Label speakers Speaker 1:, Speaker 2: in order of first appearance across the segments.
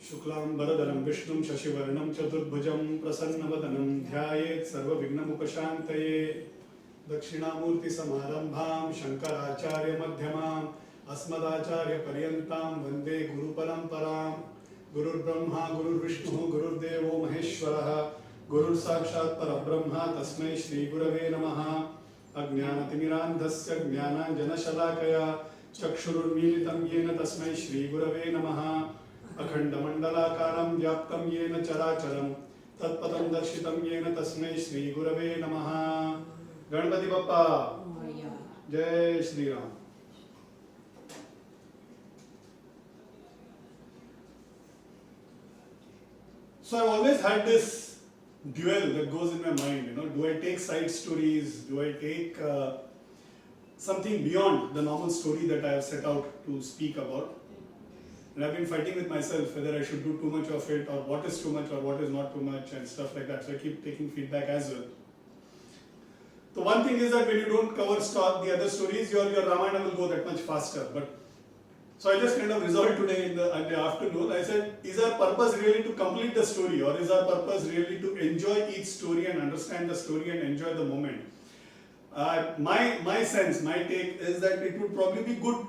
Speaker 1: शुक्लांबरधरं विष्णुं शशिवर्णं चतुर्भुजं प्रसन्नवदनं ध्यायेत् सर्वविघ्नमुपशान्तये दक्षिणामूर्तिसमारम्भां शङ्कराचार्यमध्यमाम् अस्मदाचार्यपर्यन्तां वन्दे गुरुपरम्परां गुरुर्ब्रह्मा गुरुर्विष्णुः गुरुर्देवो महेश्वरः गुरुर्साक्षात् परब्रह्म तस्मै श्रीगुरवे नमः। अज्ञानतिमिरान्धस्य ज्ञानाञ्जनशलाकया चक्षुरुन्मीलितं येन तस्मै श्रीगुरवे नमः। अखण्डमण्डलाकारं व्याप्तं येन चराचरं तत्पदं दर्शितं येन तस्मै श्रीगुरवे नमः। गणपति बप्पा जय Shri Ram. So I've always had this duel that goes in my mind, do I take side stories, do I take something beyond the normal story that I have set out to speak about? And I've been fighting with myself whether I should do too much of it or what is too much or what is not too much and stuff like that. So I keep taking feedback as well. The one thing is that when you don't cover the other stories, your Ramayana will go that much faster. But so I just kind of resolved today in the afternoon. I said, is our purpose really to complete the story, or is our purpose really to enjoy each story and understand the story and enjoy the moment? My sense, my take is that it would probably be good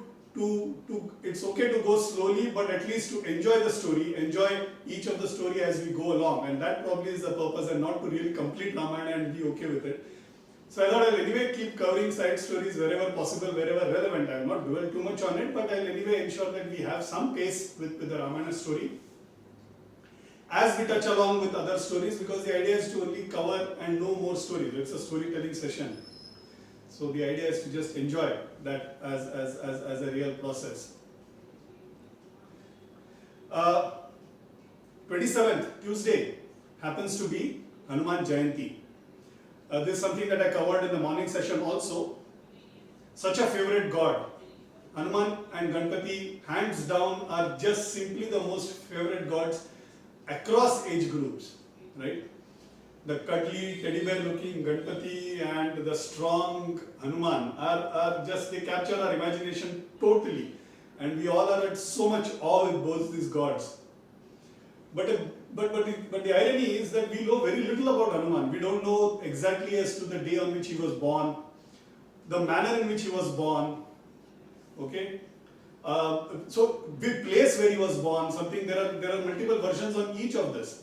Speaker 1: it's okay to go slowly, but at least to enjoy the story, enjoy each of the story as we go along, and that probably is the purpose, and not to really complete Ramayana and be okay with it. So I thought I'll anyway keep covering side stories wherever possible, wherever relevant. I will not dwell too much on it, but I'll anyway ensure that we have some pace with the Ramayana story as we touch along with other stories, because the idea is to only cover and know more stories. It's a storytelling session. So the idea is to just enjoy that as a real process. 27th, Tuesday, happens to be Hanuman Jayanti. This is something that I covered in the morning session also. Such a favorite god. Hanuman and Ganpati, hands down, are just simply the most favorite gods across age groups, right? The cuddly teddy bear looking Ganpati and the strong Hanuman are just, they capture our imagination totally. And we all are at so much awe with both these gods. But the irony is that we know very little about Hanuman. We don't know exactly as to the day on which he was born, the manner in which he was born, okay? So the place where he was born, there are multiple versions on each of this.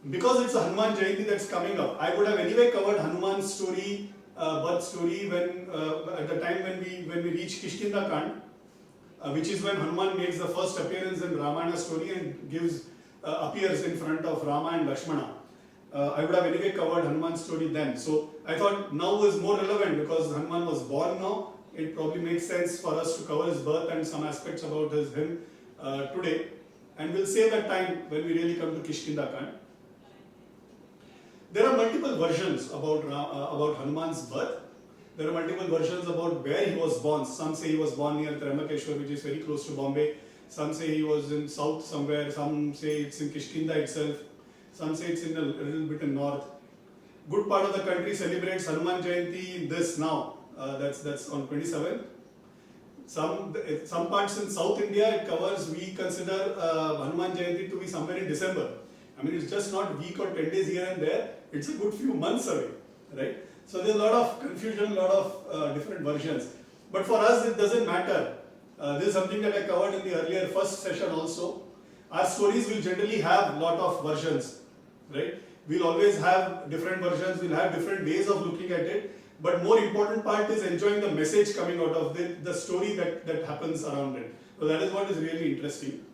Speaker 1: Because it's a Hanuman Jayanti that's coming up, I would have anyway covered Hanuman's story, birth story, when at the time when we reach Kishkinda Kand, which is when Hanuman makes the first appearance in Ramayana story and appears in front of Rama and Lakshmana. I would have anyway covered Hanuman's story then. So I thought now is more relevant because Hanuman was born now. It probably makes sense for us to cover his birth and some aspects about him today. And we'll save that time when we really come to Kishkinda Kand. There are multiple versions about Hanuman's birth. There are multiple versions about where he was born. Some say he was born near Trimbakeshwar, which is very close to Bombay. Some say he was in south somewhere. Some say it's in Kishkinda itself. Some say it's in a little bit in north. Good part of the country celebrates Hanuman Jayanti this now. That's on 27th. Some parts in South India it covers. We consider Hanuman Jayanti to be somewhere in December. I mean, it's just not a week or 10 days here and there. It's a good few months away, right? So there's a lot of confusion, a lot of different versions. But for us, it doesn't matter. This is something that I covered in the earlier first session also. Our stories will generally have a lot of versions, right? We'll always have different versions. We'll have different ways of looking at it. But more important part is enjoying the message coming out of the story that happens around it. So that is what is really interesting.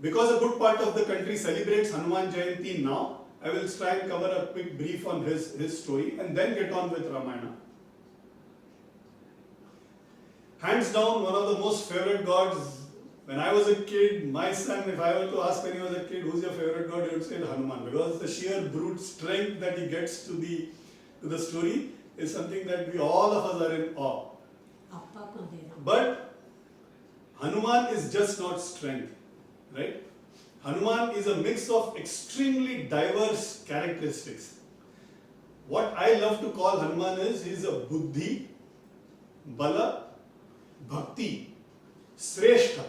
Speaker 1: Because a good part of the country celebrates Hanuman Jayanti now, I will try and cover a quick brief on his story and then get on with Ramayana. Hands down, one of the most favorite gods. When I was a kid, my son, if I were to ask when he was a kid, who's your favorite god, he would say Hanuman. Because the sheer brute strength that he gets to the story is something that all of us are in awe. But Hanuman is just not strength. Right? Hanuman is a mix of extremely diverse characteristics. What I love to call Hanuman is he's a buddhi, bala, bhakti, sreshta.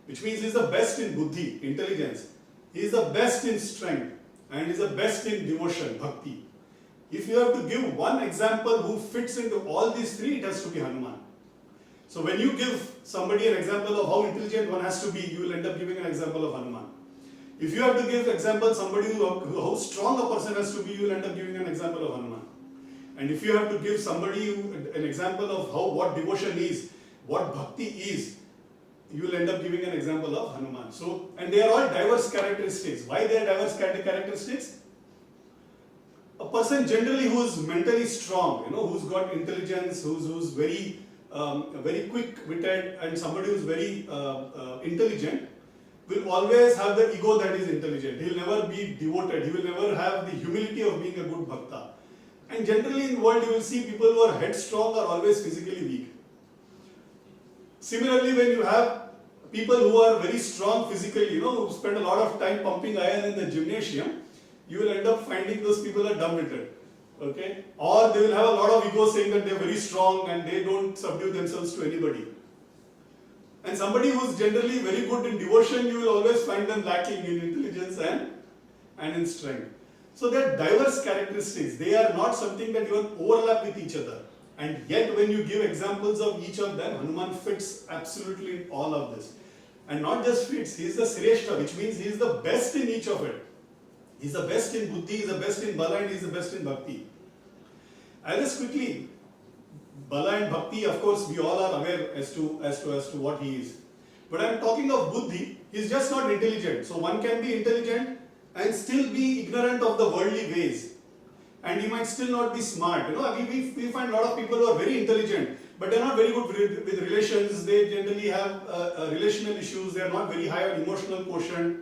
Speaker 1: which means he is the best in buddhi, intelligence. He is the best in strength and he is the best in devotion, bhakti. If you have to give one example who fits into all these three, it has to be Hanuman. So when you give somebody an example of how intelligent one has to be, you will end up giving an example of Hanuman. If you have to give example somebody how strong a person has to be, you will end up giving an example of Hanuman. And if you have to give somebody an example of what devotion is, what bhakti is, you will end up giving an example of Hanuman. So, and they are all diverse characteristics. Why they are diverse characteristics? A person generally who is mentally strong, who's got intelligence, who's very very quick-witted, and somebody who's very intelligent will always have the ego that is intelligent. He will never be devoted. He will never have the humility of being a good bhakta. And generally in the world you will see people who are headstrong are always physically weak. Similarly, when you have people who are very strong physically, who spend a lot of time pumping iron in the gymnasium, you will end up finding those people are dumb-witted. Okay? Or they will have a lot of ego saying that they are very strong and they don't subdue themselves to anybody. And somebody who is generally very good in devotion, you will always find them lacking in intelligence and in strength. So they are diverse characteristics. They are not something that even overlap with each other. And yet when you give examples of each of them, Hanuman fits absolutely in all of this. And not just fits, he is the Shrestha, which means he is the best in each of it. He is the best in buddhi, he is the best in bala, and he is the best in bhakti. I'll just quickly, bala and bhakti, of course, we all are aware as to what he is. But I'm talking of buddhi, he is just not intelligent. So one can be intelligent and still be ignorant of the worldly ways. And he might still not be smart. We find a lot of people who are very intelligent, but they are not very good with relations. They generally have relational issues. They are not very high on emotional quotient.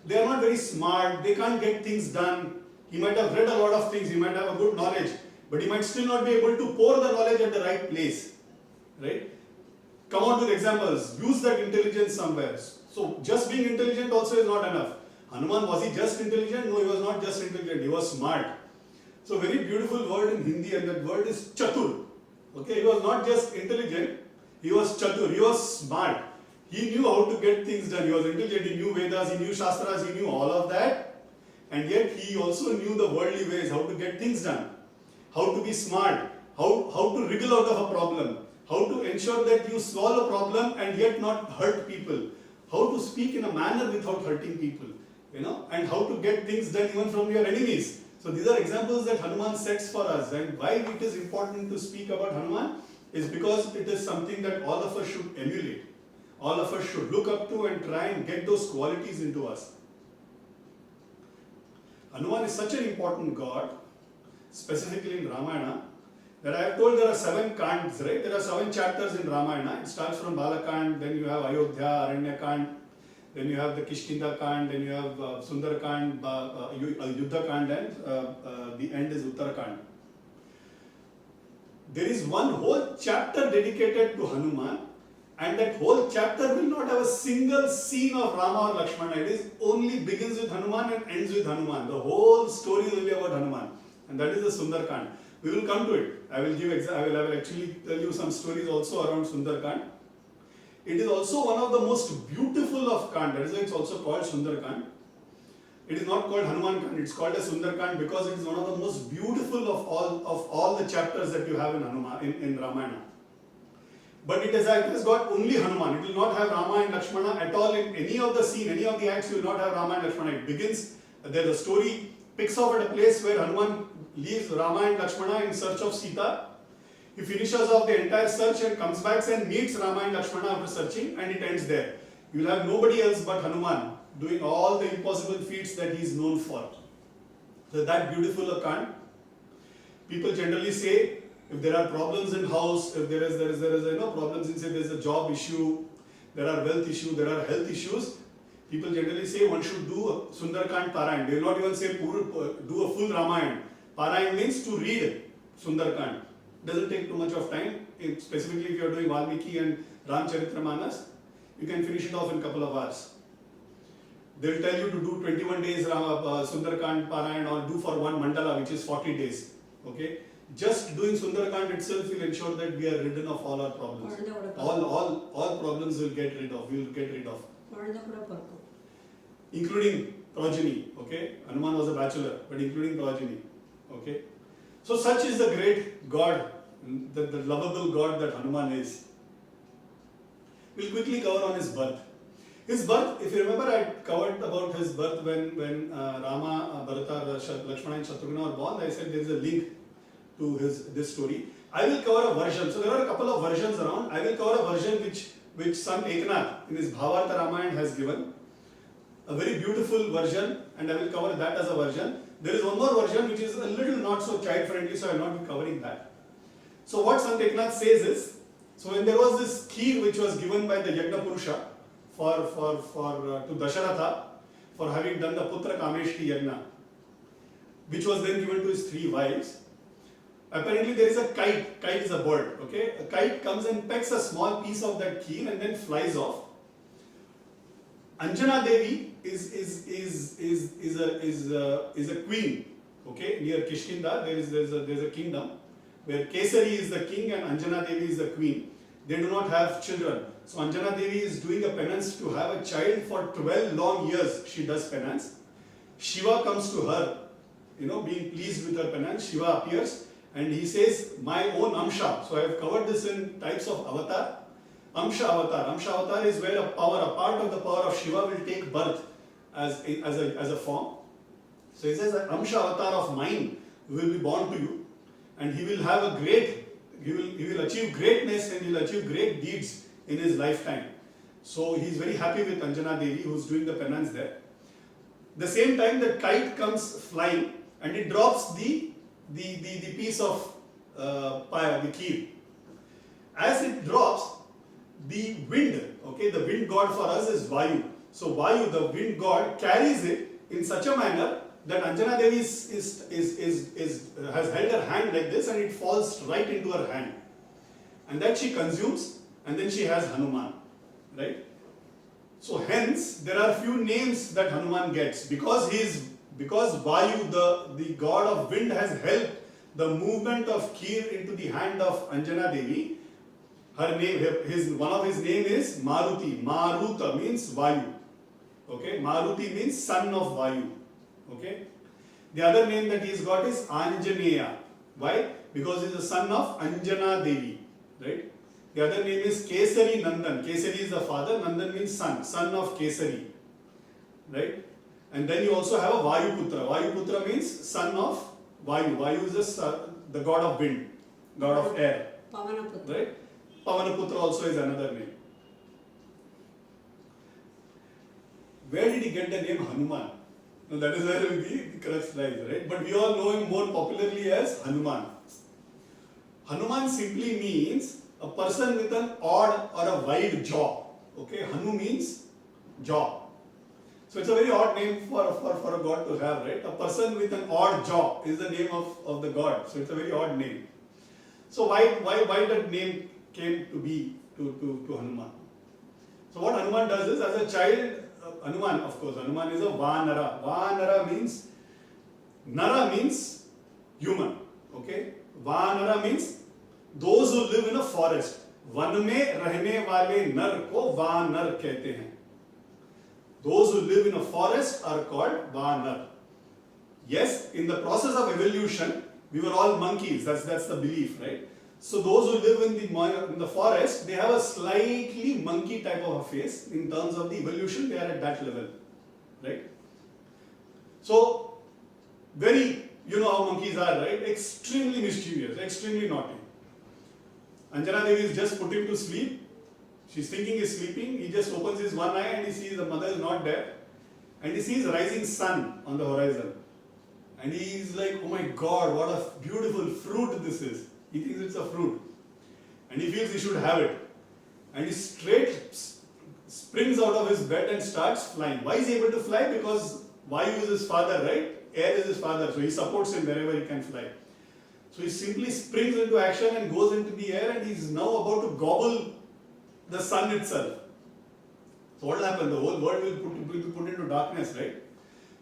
Speaker 1: They are not very smart. They can't get things done. He might have read a lot of things. He might have a good knowledge, but he might still not be able to pour the knowledge at the right place. Right? Come out with examples. Use that intelligence somewhere. So just being intelligent also is not enough. Hanuman, was he just intelligent? No, he was not just intelligent. He was smart. So very beautiful word in Hindi, and that word is chatur. Okay, he was not just intelligent, he was chatur, he was smart. He knew how to get things done. He was intelligent, he knew Vedas, he knew Shastras, he knew all of that. And yet he also knew the worldly ways, how to get things done, how to be smart, how to wriggle out of a problem, how to ensure that you solve a problem and yet not hurt people, how to speak in a manner without hurting people, and how to get things done even from your enemies. So these are examples that Hanuman sets for us, and why it is important to speak about Hanuman is because it is something that all of us should emulate. All of us should look up to and try and get those qualities into us. Hanuman is such an important god, specifically in Ramayana, that I have told there are 7 kands, right? There are 7 chapters in Ramayana. It starts from Balakand, then you have Ayodhya, Aranyakand, then you have the Kishkinda Kand, then you have Sundarakand, Yuddha Kand, and the end is Uttarakand. There is one whole chapter dedicated to Hanuman, and that whole chapter will not have a single scene of Rama or Lakshmana. It is only begins with Hanuman and ends with Hanuman. The whole story is only about Hanuman, and that is the Sundarakand. We will come to it. I will actually tell you some stories also around Sundarakand. It is also one of the most beautiful of Kand. That is why it is also called Sundarakand. It is not called Hanuman Kand. It is called as Sundarakand because it is one of the most beautiful of all the chapters that you have in Ramayana. But it has got only Hanuman. It will not have Rama and Lakshmana at all in any of the scene, any of the acts. You will not have Rama and Lakshmana. It begins. The story picks off at a place where Hanuman leaves Rama and Lakshmana in search of Sita. He finishes off the entire search and comes back and meets Rama and Lakshmana after searching, and it ends there. You will have nobody else but Hanuman doing all the impossible feats that he is known for. So that beautiful a Kand. People generally say if there are problems in house, if there is problems in, say there is a job issue, there are wealth issues, there are health issues, people generally say one should do a Sundarakand Parayan. They will not even say do a full Ramayana. Parayan means to read Sundarakand. Doesn't take too much of time. Specifically if you are doing Valmiki and Ramcharitramanas, you can finish it off in a couple of hours. They will tell you to do 21 days Sundarakand Parayan or do for one mandala, which is 40 days. Okay? Just doing Sundarakand itself will ensure that we are rid of all our problems. All problems we will get rid of. including progeny. Okay, Hanuman was a bachelor, but including progeny. Okay, so such is the great God, the lovable God that Hanuman is. We'll quickly cover on his birth. His birth, if you remember, I covered about his birth when Rama, Bharata, Lakshmana and Shatrugna were born. I said there is a link to this story. I will cover a version. So there are a couple of versions around. I will cover a version which Sant Eknath in his Bhavarta Ramayana has given. A very beautiful version, and I will cover that as a version. There is one more version which is a little not so child friendly, so I will not be covering that. So what Sant Eknath says is, so when there was this kheer which was given by the Yagna Purusha to Dasharatha for having done the Putra Kameshti Yagna, which was then given to his 3 wives. Apparently there is a kite. Kite is a bird. Okay, a kite comes and pecks a small piece of that kheer and then flies off. Anjana Devi is a queen. Okay, near Kishkinda there's a kingdom where Kesari is the king and Anjana Devi is the queen. They do not have children. So Anjana Devi is doing a penance to have a child for 12 long years. She does penance. Shiva comes to her, being pleased with her penance. Shiva appears and he says, my own Amsha. So I have covered this in types of avatar. Amsha avatar. Amsha avatar is where a part of the power of Shiva will take birth as a form. So he says that Amsha avatar of mine will be born to you, and he will have he will achieve greatness and he will achieve great deeds in his lifetime. So he is very happy with Anjana Devi who is doing the penance there. The same time the kite comes flying and it drops the piece of the kheer. As it drops, the wind, the wind god for us is Vayu. So Vayu, the wind god, carries it in such a manner that Anjana Devi has held her hand like this and it falls right into her hand. And that she consumes and then she has Hanuman. Right? So hence there are few names that Hanuman gets because Vayu, the god of wind, has helped the movement of kheer into the hand of Anjana Devi. Her name, one of his name is Maruti. Maruta means Vayu. Okay, Maruti means son of Vayu. Okay, the other name that he's got is Anjaneya. Why? Because he's the son of Anjana Devi. Right? The other name is Kesari Nandan. Kesari is the father, Nandan means son, son of Kesari. Right? And then you also have a Vayuputra. Vayuputra means son of Vayu. Vayu is the god of wind, god of air.
Speaker 2: Pavanaputra.
Speaker 1: Right? Pavanaputra also is another name. Where did he get the name Hanuman? Now that is where the crux lies, right? But we all know him more popularly as Hanuman. Hanuman simply means a person with an odd or a wide jaw. Okay, Hanu means jaw. So it's a very odd name for a god to have, right? A person with an odd jaw is the name of the god. So it's a very odd name. So why that name came to be to Hanuman? So what Hanuman does is, as a child, Hanuman is a Vanara. Vanara means, Nara means human. Okay? Vanara means those who live in a forest. One में रहने वाले नर को वानर कहते हैं. Those who live in a forest are called Vanar. Yes, in the process of evolution, we were all monkeys. That's the belief, right? So those who live in the forest, they have a slightly monkey type of a face. In terms of the evolution, they are at that level, right? So, you know how monkeys are, right? Extremely mischievous, extremely naughty. Anjana Devi is just put him to sleep. She's thinking he's sleeping. He just opens his one eye and he sees the mother is not there. And he sees rising sun on the horizon. And he's like, oh my God, what a beautiful fruit this is. He thinks it's a fruit. And he feels he should have it. And he straight springs out of his bed and starts flying. Why is he able to fly? Because Vayu is his father, right? Air is his father. So he supports him wherever he can fly. So he simply springs into action and goes into the air and he's now about to gobble the sun itself. So what will happen? The whole world will be put into darkness, right?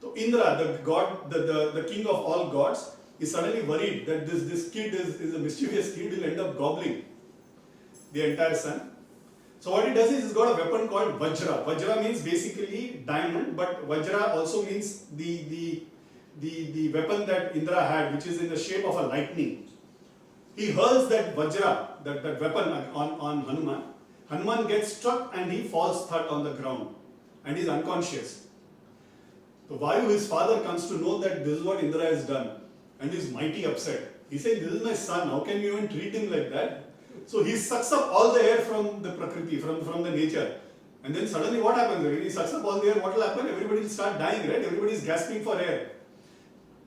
Speaker 1: So Indra, the god, the king of all gods, is suddenly worried that this kid is a mischievous kid, will end up gobbling the entire sun. So what he does is he's got a weapon called Vajra. Vajra means basically diamond, but Vajra also means the weapon that Indra had, which is in the shape of a lightning. He hurls that Vajra, that weapon on Hanuman. Hanuman gets struck and he falls thud on the ground and he's unconscious. So Vayu, his father, comes to know that this is what Indra has done and he's mighty upset. He said, this is my son, how can you even treat him like that? So he sucks up all the air from the Prakriti, from the nature. And then suddenly what happens? When he sucks up all the air, what will happen? Everybody will start dying, right? Everybody is gasping for air.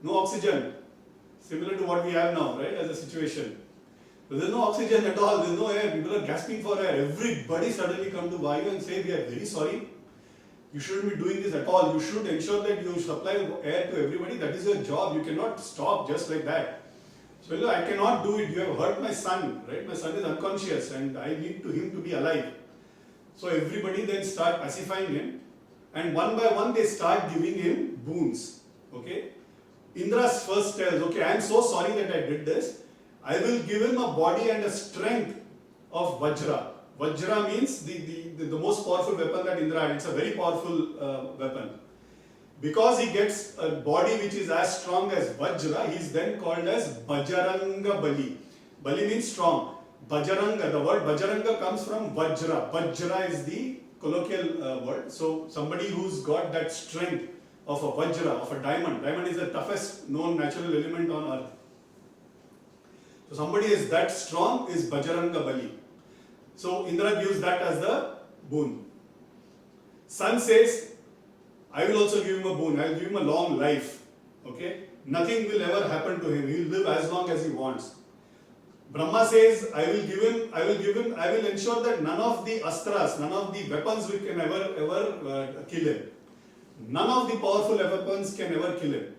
Speaker 1: No oxygen. Similar to what we have now, right, as a situation. So there is no oxygen at all, there is no air, people are gasping for air. Everybody suddenly come to Vayu and say, we are very sorry. You shouldn't be doing this at all. You should ensure that you supply air to everybody. That is your job. You cannot stop just like that. So I cannot do it. You have hurt my son, right? My son is unconscious and I need him to be alive. So everybody then start pacifying him and one by one they start giving him boons. Okay? Indra's first tells, okay, I am so sorry that I did this. I will give him a body and a strength of Vajra. Vajra means the most powerful weapon that Indra had. It's a very powerful weapon. Because he gets a body which is as strong as Vajra, he is then called as Bajaranga Bali. Bali means strong. Bajaranga, the word Bajaranga comes from Vajra. Vajra is the colloquial word. So somebody who's got that strength of a Vajra, of a diamond. Diamond is the toughest known natural element on earth. So somebody is that strong is Bajaranga Bali. So Indra gives that as the boon. Sun says, I will also give him a boon. I will give him a long life. Okay? Nothing will ever happen to him. He will live as long as he wants. Brahma says, I will ensure that none of the astras, none of the weapons which can ever kill him. None of the powerful weapons can ever kill him.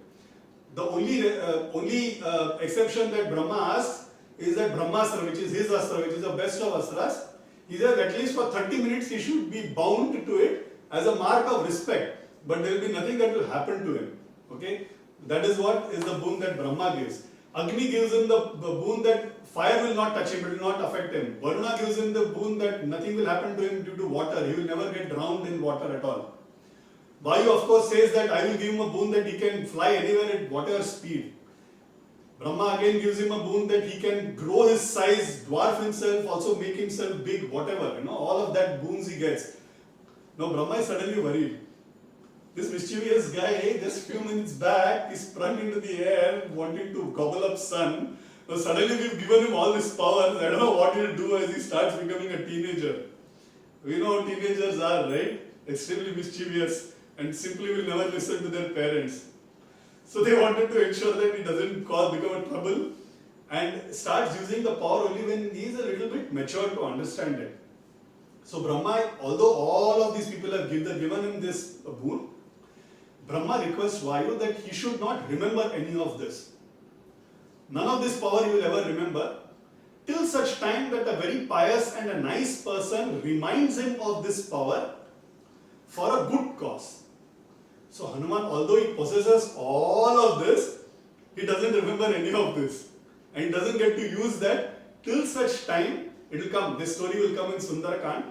Speaker 1: The only exception that Brahma asks is that Brahmastra, which is his astra, which is the best of astras, he says at least for 30 minutes he should be bound to it as a mark of respect. But there will be nothing that will happen to him. Okay? That is what is the boon that Brahma gives. Agni gives him the boon that fire will not touch him, it will not affect him. Varuna gives him the boon that nothing will happen to him due to water. He will never get drowned in water at all. Vayu of course says that I will give him a boon that he can fly anywhere at whatever speed. Brahma again gives him a boon that he can grow his size, dwarf himself, also make himself big, whatever. All of that boons he gets. Now Brahma is suddenly worried. This mischievous guy, just few minutes back, he sprung into the air wanting to gobble up sun. Now suddenly we've given him all this power. I don't know what he'll do as he starts becoming a teenager. We know how teenagers are, right? Extremely mischievous and simply will never listen to their parents. So they wanted to ensure that he doesn't become a trouble and starts using the power only when he is a little bit mature to understand it. So Brahma, although all of these people have given him this boon, Brahma requests Vayu that he should not remember any of this. None of this power he will ever remember till such time that a very pious and a nice person reminds him of this power for a good cause. So Hanuman, although he possesses all of this, he doesn't remember any of this. And he doesn't get to use that till such time. It will come, this story will come in Sundarakand,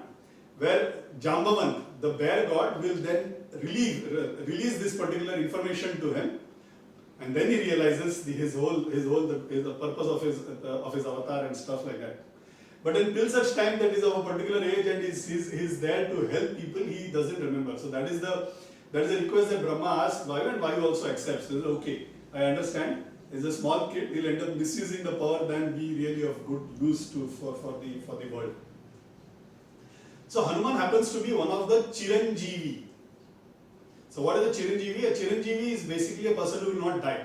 Speaker 1: where Jambavant, the bear god, will then release this particular information to him, and then he realizes the purpose of his avatar and stuff like that. But until such time that is of a particular age and he's there to help people, he doesn't remember. So that is the request that Brahma asks Vayu, and Vayu also accepts. He says, okay, I understand. He's a small kid. He'll end up misusing the power than be really of good use for the world. So Hanuman happens to be one of the Chiranjeevi. So what is a Chiranjeevi? A Chiranjeevi is basically a person who will not die.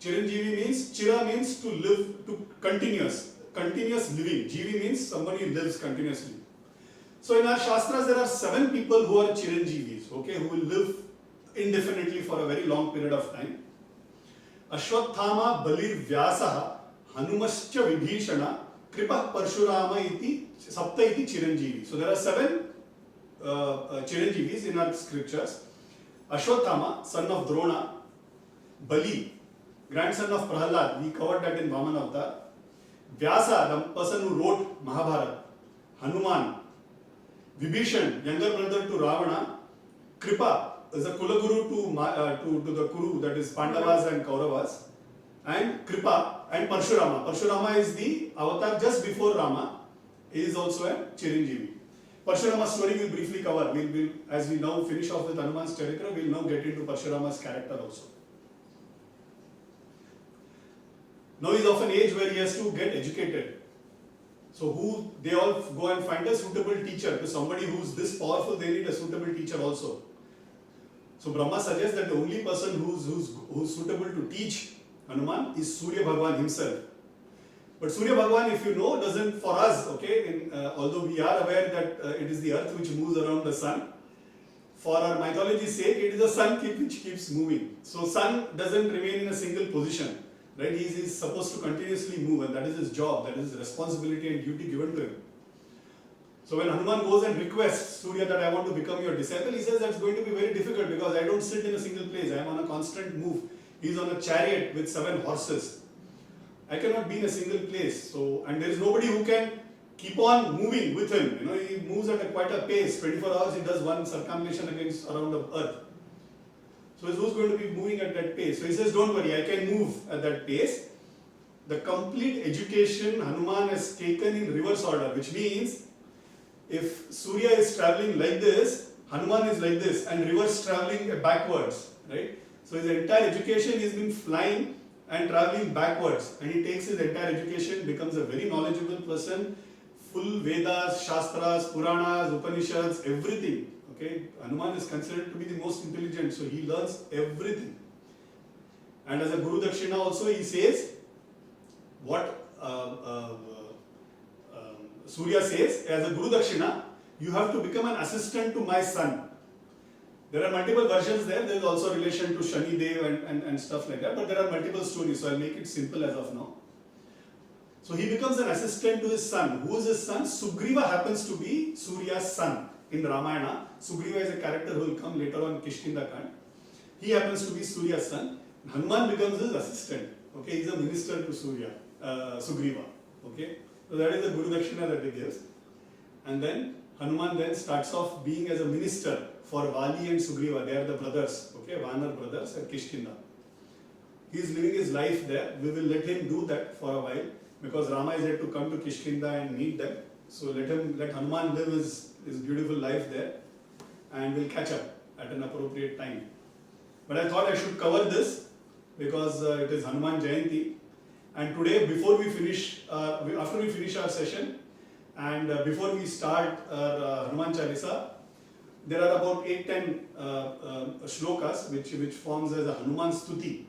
Speaker 1: Chiranjeevi means, Chira means to live, to continuous living. Jeevi means somebody who lives continuously. So in our Shastras there are 7 people who are Chiranjeevis, okay, who will live indefinitely for a very long period of time. Ashwathama, Balir, Vyasaha, Hanumascha, Vibhishana, Kripa, Parshurama iti, Sapta iti Chiranjeevi. So there are 7 Chiranjeevis in our scriptures. Ashwathama, son of Drona, Bali, grandson of Prahalad, we covered that in Vaman Avatar. Vyasa, the person who wrote Mahabharata. Hanuman, Vibhishan, younger brother to Ravana, Kripa is a Kulaguru to the Kuru, that is Pandavas and Kauravas, and Kripa and Parshurama. Parshurama is the avatar just before Rama. He is also a Chiranjeevi. Parshurama's story we'll briefly cover. As we now finish off with Hanuman's character, we'll now get into Parshurama's character also. Now he is of an age where he has to get educated. So they all go and find a suitable teacher. To somebody who's this powerful, they need a suitable teacher also. So Brahma suggests that the only person who's suitable to teach Hanuman is Surya Bhagwan himself. But Surya Bhagwan, if you know, doesn't for us, okay, although we are aware that it is the earth which moves around the sun, for our mythology's sake, it is the sun which keeps moving. So sun doesn't remain in a single position. Right? He is supposed to continuously move, and that is his job, that is his responsibility and duty given to him. So when Hanuman goes and requests Surya that I want to become your disciple, he says that's going to be very difficult because I don't sit in a single place. I am on a constant move. He is on a chariot with 7 horses. I cannot be in a single place. So, and there is nobody who can keep on moving with him. You know, he moves at quite a pace. 24 hours he does one circumambulation around the earth. So who's going to be moving at that pace? So he says, don't worry, I can move at that pace. The complete education Hanuman has taken in reverse order, which means if Surya is traveling like this, Hanuman is like this, and reverse traveling backwards, right? So his entire education has been flying and traveling backwards, and he takes his entire education, becomes a very knowledgeable person, full Vedas, Shastras, Puranas, Upanishads, everything. Okay, Hanuman is considered to be the most intelligent, so he learns everything. And as a Guru Dakshina also, he says what Surya says, as a Guru Dakshina, you have to become an assistant to my son. There are multiple versions there. There is also relation to Shani Dev and stuff like that, but there are multiple stories, so I'll make it simple as of now. So he becomes an assistant to his son. Who is his son? Sugriva happens to be Surya's son. In Ramayana, Sugriva is a character who will come later on in Kishkinda Kand. He happens to be Surya's son. Hanuman becomes his assistant. Okay, he's a minister to Sugriva. Okay, so that is the Guru Dakshina that he gives. And then Hanuman then starts off being as a minister for Vali and Sugriva. They are the brothers, okay, Vanar brothers at Kishkinda. He is living his life there. We will let him do that for a while because Rama is yet to come to Kishkinda and meet them. So let Hanuman live his beautiful life there, and we'll catch up at an appropriate time. But I thought I should cover this because it is Hanuman Jayanti, and today before we finish, after we finish our session, and before we start our Hanuman Chalisa, there are about 8-10 shlokas which forms as a Hanuman Stuti.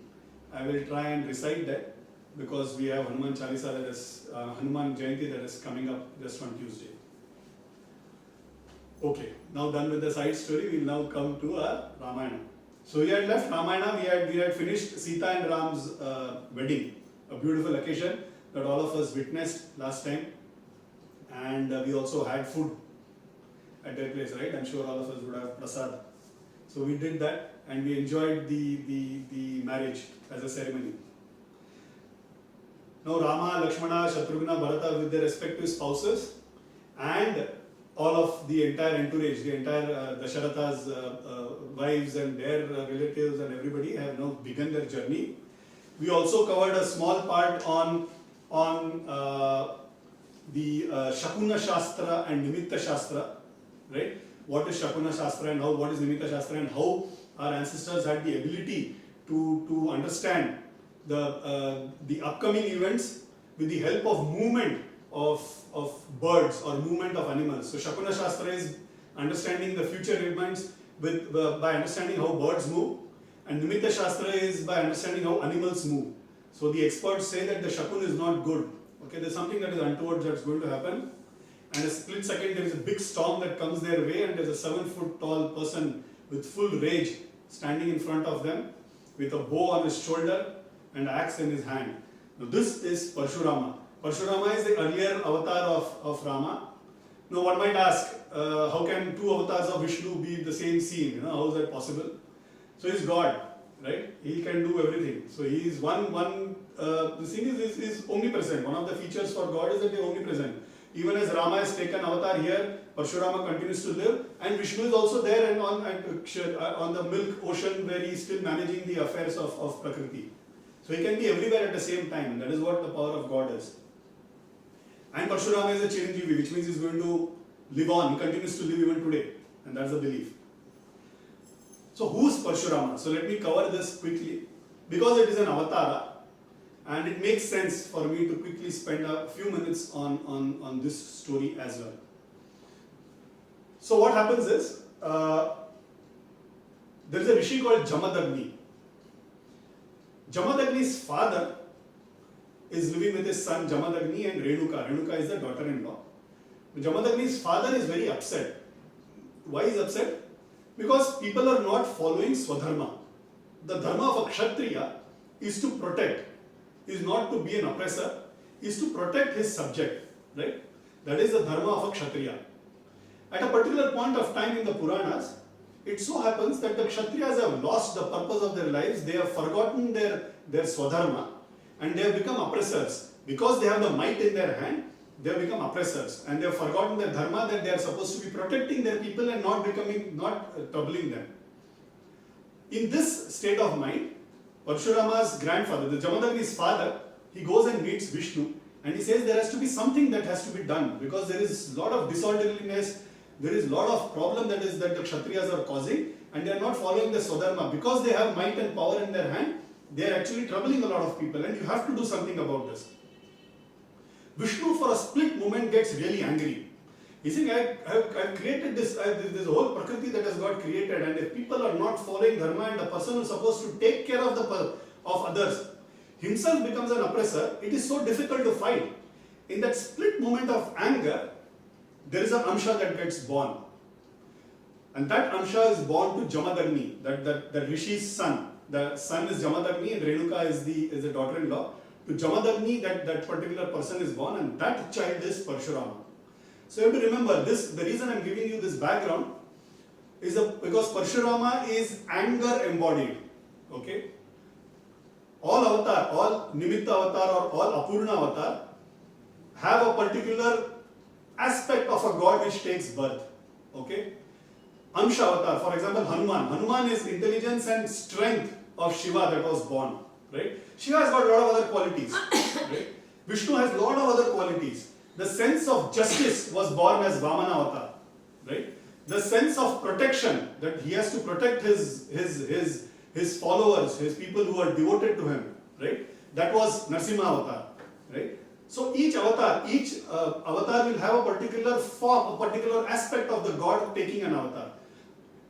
Speaker 1: I will try and recite that because we have Hanuman Chalisa, that is Hanuman Jayanti, that is coming up just on Tuesday. Okay, now done with the side story, we will now come to our Ramayana. So we had left Ramayana, we had finished Sita and Ram's wedding, a beautiful occasion that all of us witnessed last time, and we also had food at that place, right? I'm sure all of us would have prasad. So we did that and we enjoyed the marriage as a ceremony. Now Rama, Lakshmana, Shatrughna, Bharata with their respective spouses and all of the entire entourage, the entire Dasharatha's wives and their relatives and everybody have now begun their journey. We also covered a small part on the Shakuna Shastra and Nimitta Shastra, right? What is Shakuna Shastra and what is Nimitta Shastra, and how our ancestors had the ability to understand the upcoming events with the help of movement of birds or movement of animals. So Shakuna Shastra is understanding the future events by understanding how birds move, and Nimitta Shastra is by understanding how animals move. So the experts say that the Shakun is not good. Okay, there's something that is untoward that's going to happen, and a split second there is a big storm that comes their way, and there's a 7-foot tall person with full rage standing in front of them with a bow on his shoulder and axe in his hand. Now this is Parshurama. Parshurama is the earlier avatar of Rama. Now one might ask, how can two avatars of Vishnu be in the same scene? How is that possible? So he's God, right? He can do everything. So he is the thing is omnipresent. One of the features for God is that they are omnipresent. Even as Rama has taken avatar here, Parshurama continues to live, and Vishnu is also there and on the milk ocean where he is still managing the affairs of Prakriti. So he can be everywhere at the same time, and that is what the power of God is. And Parshurama is a Chiranjeevi, which means he is going to live on, he continues to live even today, and that's the belief. So who's Parshurama? So let me cover this quickly, because it is an avatara, and it makes sense for me to quickly spend a few minutes on this story as well. So what happens is, there is a rishi called Jamadagni. Jamadagni's father is living with his son Jamadagni and Renuka. Renuka is the daughter-in-law. Jamadagni's father is very upset. Why is upset? Because people are not following Swadharma. The dharma of a Kshatriya is to protect, is not to be an oppressor, is to protect his subject, right? That is the dharma of a Kshatriya. At a particular point of time in the Puranas, it so happens that the Kshatriyas have lost the purpose of their lives, they have forgotten their Swadharma, and they have become oppressors. Because they have the might in their hand, they have become oppressors, and they have forgotten their dharma, that they are supposed to be protecting their people and not troubling them. In this state of mind, Parshurama's grandfather, the Jamadagni's father, he goes and meets Vishnu, and he says there has to be something that has to be done, because there is a lot of disorderliness, there is a lot of problem that the Kshatriyas are causing, and they are not following the Swadharma. Because they have might and power in their hand, they are actually troubling a lot of people, and you have to do something about this. Vishnu for a split moment gets really angry. He's saying, I've created this, there's a whole Prakriti that has got created, and if people are not following Dharma, and the person who is supposed to take care of others himself becomes an oppressor, it is so difficult to fight. In that split moment of anger, there is an Amsha that gets born. And that Amsha is born to Jamadagni, that Rishi's son. The son is Jamadagni and Renuka is the daughter-in-law. To Jamadagni, that particular person is born, and that child is Parshurama. So you have to remember this, the reason I am giving you this background is because Parshurama is anger embodied. Okay? All avatar, all Nimitta avatar or all Apurna avatar have a particular aspect of a god which takes birth. Okay? Amsha avatar, for example, Hanuman. Hanuman is intelligence and strength of Shiva that was born. Right? Shiva has got a lot of other qualities. Right? Vishnu has a lot of other qualities. The sense of justice was born as Vamana avatar. Right? The sense of protection, that he has to protect his followers, his people who are devoted to him. Right? That was Narsimha avatar. Right? So each avatar will have a particular form, a particular aspect of the god taking an avatar.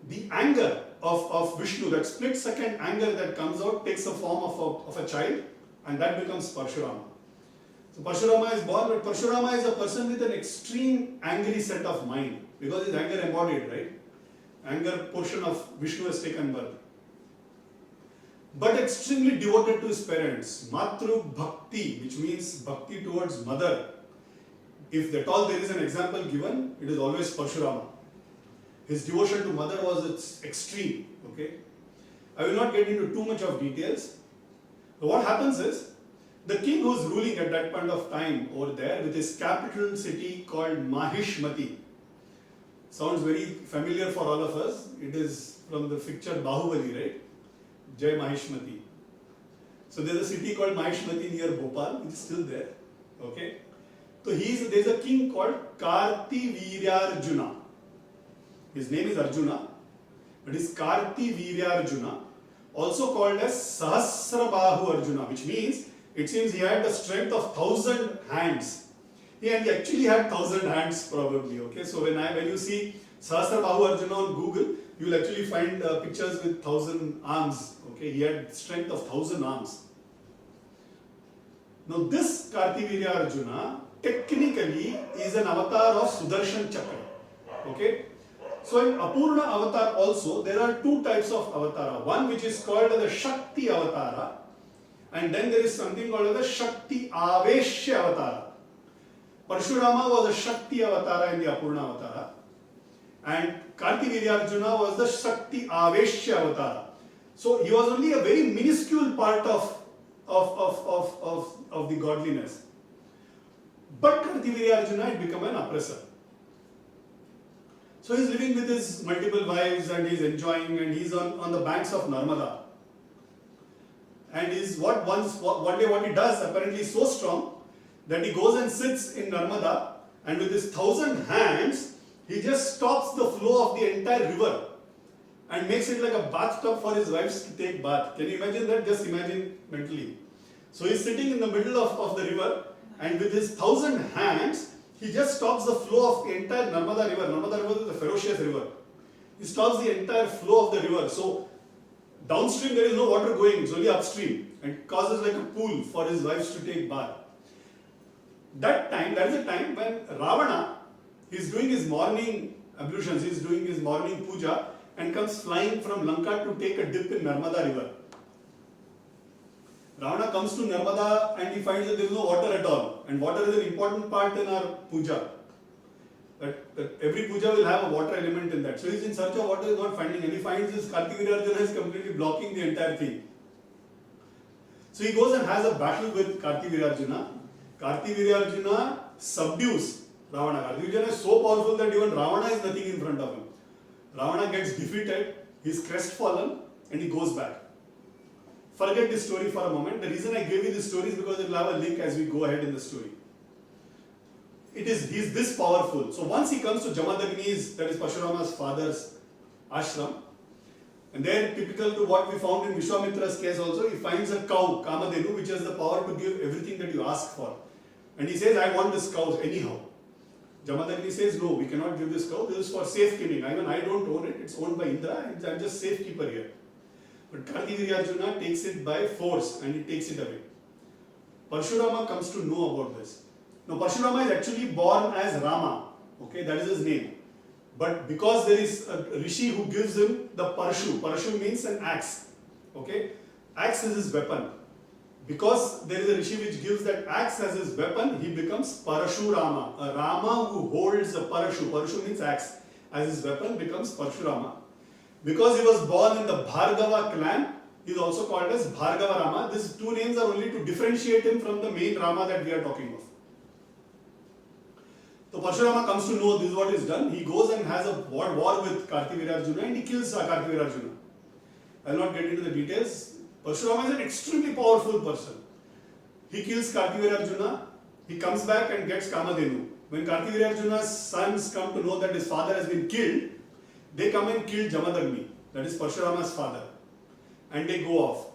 Speaker 1: The anger of Vishnu, that split second anger that comes out, takes the form of a child, and that becomes Parshurama. So Parshurama is born, but Parshurama is a person with an extreme angry set of mind, because his anger embodied, right? Anger portion of Vishnu has taken birth. But extremely devoted to his parents. Matru Bhakti, which means bhakti towards mother. If at all there is an example given, it is always Parshurama. His devotion to mother was its extreme. Okay? I will not get into too much of details. But what happens is, the king who is ruling at that point of time over there with his capital city called Mahishmati. Sounds very familiar for all of us. It is from the picture Bahubali, right? Jai Mahishmati. So there is a city called Mahishmati near Bhopal, which is still there. Okay? So there is a king called Kartivirya-Arjuna. His name is Arjuna, but is Kartivirya-Arjuna, also called as Sahasrabahu Arjuna, which means it seems he had the strength of 1,000 hands. He actually had 1,000 hands probably. Okay, so when you see Sahasrabahu Arjuna on Google, you will actually find pictures with 1,000 arms. Okay, he had strength of 1,000 arms. Now this Kartivirya Arjuna technically is an avatar of Sudarshan Chakra. Okay. So in Apurna avatar also, there are two types of avatara. One which is called the Shakti avatara, and then there is something called the Shakti Aveshya avatara. Parshurama was a Shakti avatara in the Apurna avatara, and Kartivirya Arjuna was the Shakti Aveshya avatara. So he was only a very minuscule part of the godliness. But Kartivirya Arjuna had become an oppressor. So he's living with his multiple wives and he's enjoying, and he's on the banks of Narmada. And one day what he does apparently is so strong that he goes and sits in Narmada, and with his 1,000 hands he just stops the flow of the entire river and makes it like a bathtub for his wives to take bath. Can you imagine that? Just imagine mentally. So he's sitting in the middle of the river, and with his 1,000 hands he just stops the flow of the entire Narmada river. Narmada river is a ferocious river. He stops the entire flow of the river. So downstream there is no water going, it's only upstream, and causes like a pool for his wives to take bath. That is the time when Ravana is doing his morning ablutions, he is doing his morning puja, and comes flying from Lanka to take a dip in Narmada river. Ravana comes to Narmada and he finds that there is no water at all, and water is an important part in our puja. That every puja will have a water element in that. So he is in search of water, he is not finding, and he finds this Kartivirarjuna is completely blocking the entire thing. So he goes and has a battle with Kartivirarjuna. Kartivirarjuna subdues Ravana. Kartivirarjuna is so powerful that even Ravana is nothing in front of him. Ravana gets defeated, he is crestfallen, and he goes back. Forget this story for a moment. The reason I gave you this story is because it will have a link as we go ahead in the story. He is this powerful. So once he comes to Jamadagni's, that is Parshurama's father's ashram, and there, typical to what we found in Vishwamitra's case also, he finds a cow, Kamadhenu, which has the power to give everything that you ask for. And he says, I want this cow anyhow. Jamadagni says, no, we cannot give this cow, this is for safekeeping. I mean, I don't own it, it's owned by Indra, and I'm just safekeeper here. But Kartivirarjuna takes it by force and he takes it away. Parshurama comes to know about this. Now, Parshurama is actually born as Rama, okay, that is his name. But because there is a rishi who gives him the Parshu, Parshu means an axe, okay, axe is his weapon. Because there is a rishi which gives that axe as his weapon, he becomes Parashurama. A Rama who holds a Parashu, Parashu means axe, as his weapon becomes Parshurama. Because he was born in the Bhargava clan, he is also called as Bhargava Rama. These two names are only to differentiate him from the main Rama that we are talking of. So Parshurama comes to know this is what is done. He goes and has a war with Kartivirarjuna and he kills Kartivirarjuna. I will not get into the details. Parshurama is an extremely powerful person. He kills Kartivirarjuna, he comes back and gets Kamadhenu. When Kartivirarjuna's sons come to know that his father has been killed, they come and kill Jamadagni, that is Parshurama's father, and they go off.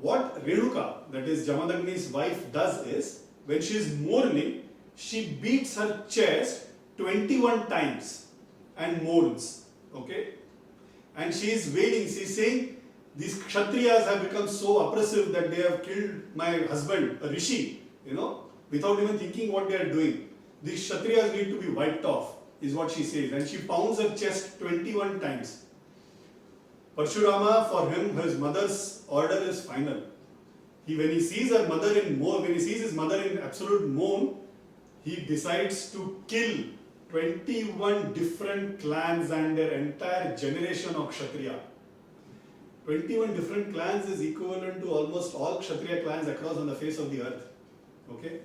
Speaker 1: What Renuka, that is Jamadagni's wife, does is, when she is mourning, she beats her chest 21 times and mourns, okay? And she is wailing, she is saying, these Kshatriyas have become so oppressive that they have killed my husband, a rishi, without even thinking what they are doing. These Kshatriyas need to be wiped off, is what she says. And she pounds her chest 21 times. Parshurama, for him, his mother's order is final. When he sees her mother in mourn, when he sees his mother in absolute mourn, he decides to kill 21 different clans and their entire generation of Kshatriya. 21 different clans is equivalent to almost all Kshatriya clans across on the face of the earth. Okay?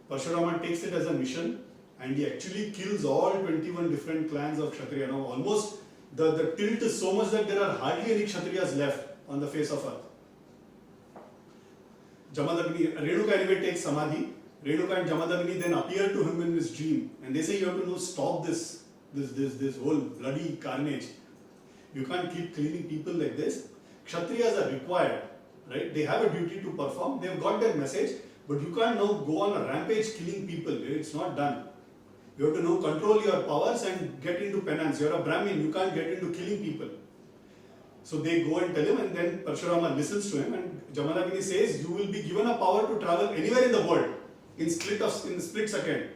Speaker 1: Parshurama takes it as a mission and he actually kills all 21 different clans of Kshatriya. Now almost the tilt is so much that there are hardly any Kshatriyas left on the face of earth. Renuka anyway takes Samadhi. Renuka and Jamadagni then appear to him in his dream and they say you have to stop this whole bloody carnage. You can't keep killing people like this. Kshatriyas are required, right? They have a duty to perform. They have got their message, but you can't now go on a rampage killing people. It's not done. You have to now control your powers and get into penance. You're a Brahmin, you can't get into killing people. So they go and tell him, and then Parshurama listens to him, and Jamadagni says, you will be given a power to travel anywhere in the world in split second.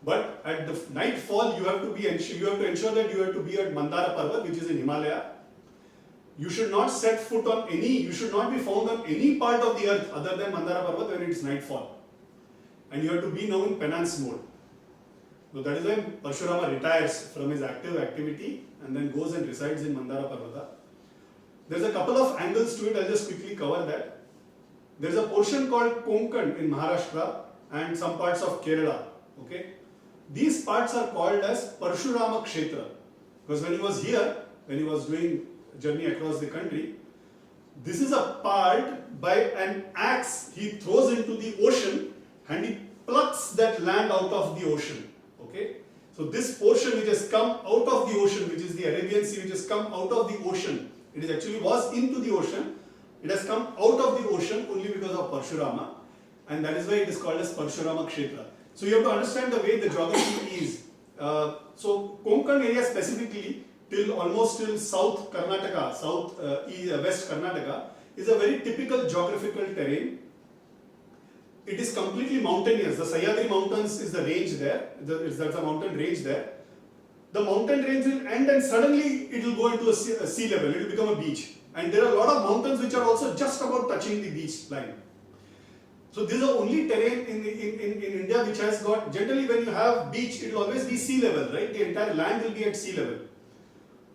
Speaker 1: But at the nightfall, you have to ensure that you have to be at Mandara Parvat, which is in Himalaya. You should not set foot on you should not be found on any part of the earth other than Mandara Parvat when it is nightfall. And you have to be now in penance mode. So that is why Parshurama retires from his activity and then goes and resides in Mandara Parvata. There's a couple of angles to it, I'll just quickly cover that. There's a portion called Konkan in Maharashtra and some parts of Kerala. Okay? these parts are called as Parshurama Kshetra. Because when he was here, when he was doing journey across the country, this is a part by an axe he throws into the ocean and he plucks that land out of the ocean. Okay? So this portion which has come out of the ocean, which is the Arabian Sea, which has come out of the ocean, it is actually was into the ocean, it has come out of the ocean only because of Parshurama, and that is why it is called as Parshurama Kshetra. So you have to understand the way the geography is. So Konkan area specifically, almost till South Karnataka, West Karnataka, is a very typical geographical terrain. It is completely mountainous. The Sahyadri Mountains is the range there. That's a mountain range there. The mountain range will end and suddenly it will go into a sea level. It will become a beach. And there are a lot of mountains which are also just about touching the beach line. So this is the only terrain in India which has got, generally when you have beach, it will always be sea level, right? The entire land will be at sea level.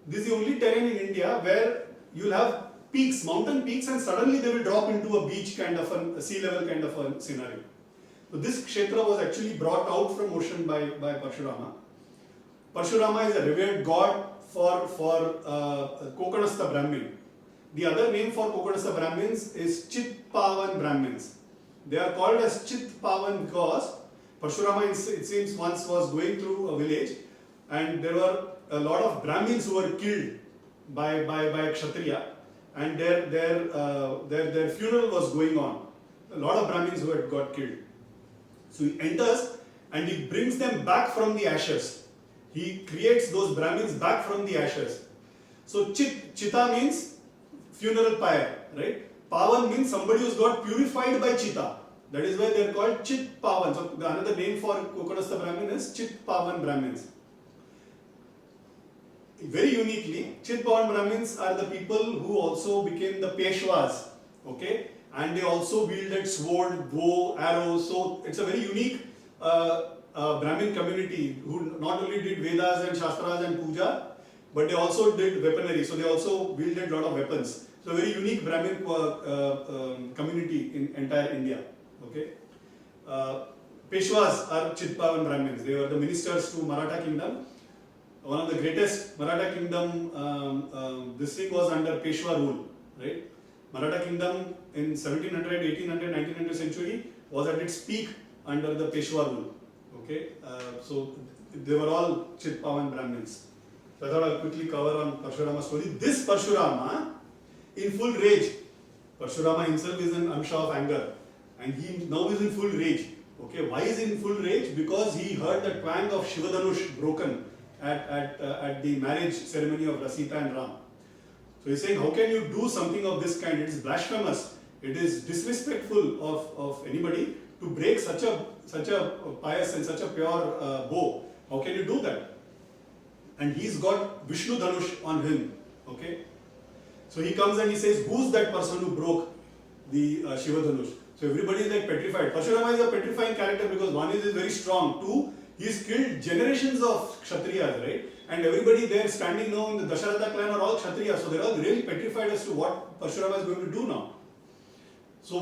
Speaker 1: This is the only terrain in India where you will have peaks, mountain peaks, and suddenly they will drop into a beach kind of a sea level kind of a scenario. So this kshetra was actually brought out from ocean by Parshurama. Parshurama is a revered god for Kokanastha Brahmin. The other name for Kokanastha Brahmins is Chitpavan Brahmins. They are called as Chitpavan because Parshurama, it seems, once was going through a village and there were a lot of Brahmins who were killed by a Kshatriya, and their funeral was going on. A lot of Brahmins who had got killed. So he enters and he brings them back from the ashes. He creates those Brahmins back from the ashes. So Chita means funeral pyre, right? Pavan means somebody who's got purified by Chita. That is why they are called Chit Pavan. So another name for Kokanastha Brahmin is Chit Pavan Brahmins. Very uniquely, Chit Pavan Brahmins are the people who also became the Peshwas. Okay? And they also wielded sword, bow, arrows. So it's a very unique Brahmin community who not only did Vedas and Shastras and Puja, but they also did weaponry. So they also wielded a lot of weapons. So a very unique Brahmin community in entire India. Okay, Peshwas are Chitpavan Brahmins. They were the ministers to Maratha kingdom. One of the greatest Maratha kingdom. This thing was under Peshwa rule, right? Maratha kingdom in 1700, 1800, 1900 century was at its peak under the Peshwa rule. Okay, so they were all Chitpavan Brahmins. So I thought I'll quickly cover on Parshurama story. This Parshurama, in full rage. Parshurama himself is an amsha of anger, and he now is in full rage. Okay, why is he in full rage? Because he heard the twang of Shivadanush broken at the marriage ceremony of Rasita and Ram. So he's saying, how can you do something of this kind? It is blasphemous. It is disrespectful of anybody to break such a pious and such a pure bow. How can you do that? And he's got Vishnu Dhanush on him. Okay. So he comes and he says, who's that person who broke the Shiva Dhanush? So everybody is like petrified. Parshurama is a petrifying character because one is very strong. Two, he's killed generations of Kshatriyas, right? And everybody there standing now in the Dasharatha clan are all Kshatriyas. So they're all really petrified as to what Parshurama is going to do now. So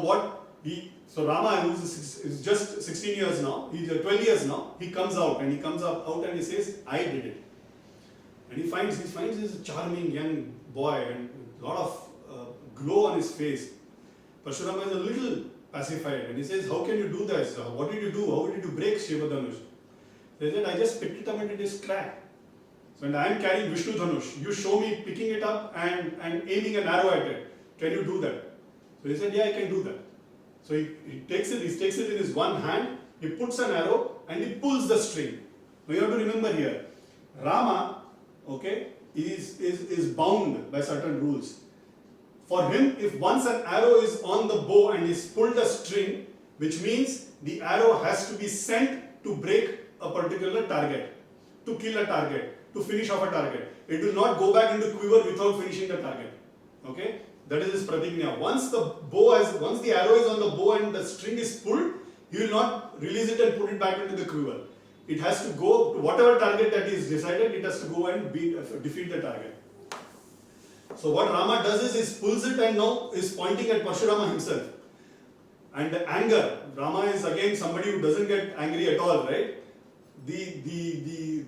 Speaker 1: Rama, who is just 16 years now, he's 12 years now, he comes out and and he says, I did it. And he finds this charming young boy and a lot of glow on his face. Parshurama is a little pacified and he says, how can you do this? What did you do? How did you break Shiva Dhanush? He said, I just picked it up and it is cracked. So and I am carrying Vishnu Dhanush. You show me picking it up and aiming an arrow at it. Can you do that? So he said, yeah, I can do that. So he takes it in his one hand, he puts an arrow and he pulls the string. Now you have to remember here, Rama, okay, is bound by certain rules. For him, if once an arrow is on the bow and is pulled a string, which means the arrow has to be sent to break a particular target, to kill a target, to finish off a target. It will not go back into quiver without finishing the target. Okay? That is his pratigna. Once the arrow is on the bow and the string is pulled, he will not release it and put it back into the quiver. It has to go to whatever target that is decided, it has to go and defeat the target. So what Rama does is pulls it and now is pointing at Parshurama himself. And the anger, Rama is again somebody who doesn't get angry at all, right? the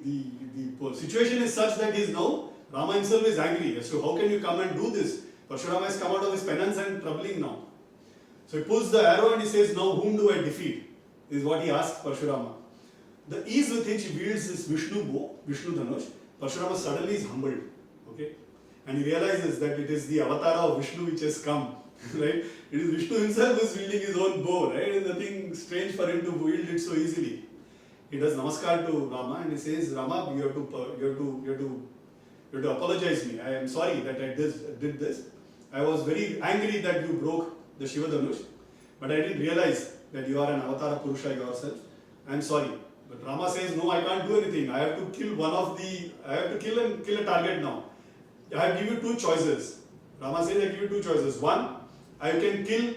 Speaker 1: situation is such that he is now, Rama himself is angry as to how can you come and do this? Parshurama has come out of his penance and troubling now. So he pulls the arrow and he says, now whom do I defeat? Is what he asks Parshurama. The ease with which he wields this Vishnu bow, Vishnu Dhanush, Parshurama suddenly is humbled. Okay? And he realizes that it is the avatara of Vishnu which has come. Right? It is Vishnu himself who is wielding his own bow. Right? It is nothing strange for him to wield it so easily. He does namaskar to Rama and he says, Rama, you have to apologize me. I am sorry that I did this. I was very angry that you broke the Shiva Dhanush, but I didn't realize that you are an avatara Purusha yourself. I am sorry. But Rama says, no, I can't do anything. I have to kill a target now. I have given you two choices. Rama says, I give you two choices. One, I can kill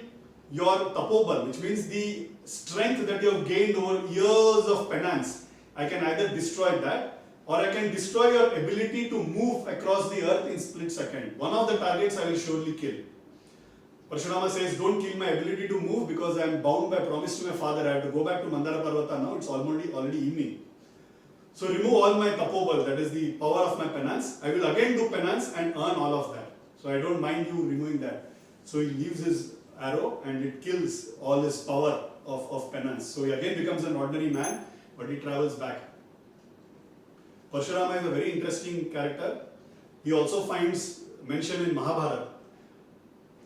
Speaker 1: your tapobal, which means the strength that you have gained over years of penance. I can either destroy that, or I can destroy your ability to move across the earth in split second. One of the targets I will surely kill. Parshurama says, don't kill my ability to move because I am bound by promise to my father. I have to go back to Mandara Parvata now. It's already evening. So remove all my tapobal, that is the power of my penance. I will again do penance and earn all of that. So I don't mind you removing that. So he leaves his arrow and it kills all his power of penance. So he again becomes an ordinary man, but he travels back. Parshurama is a very interesting character. He also finds mention in Mahabharata.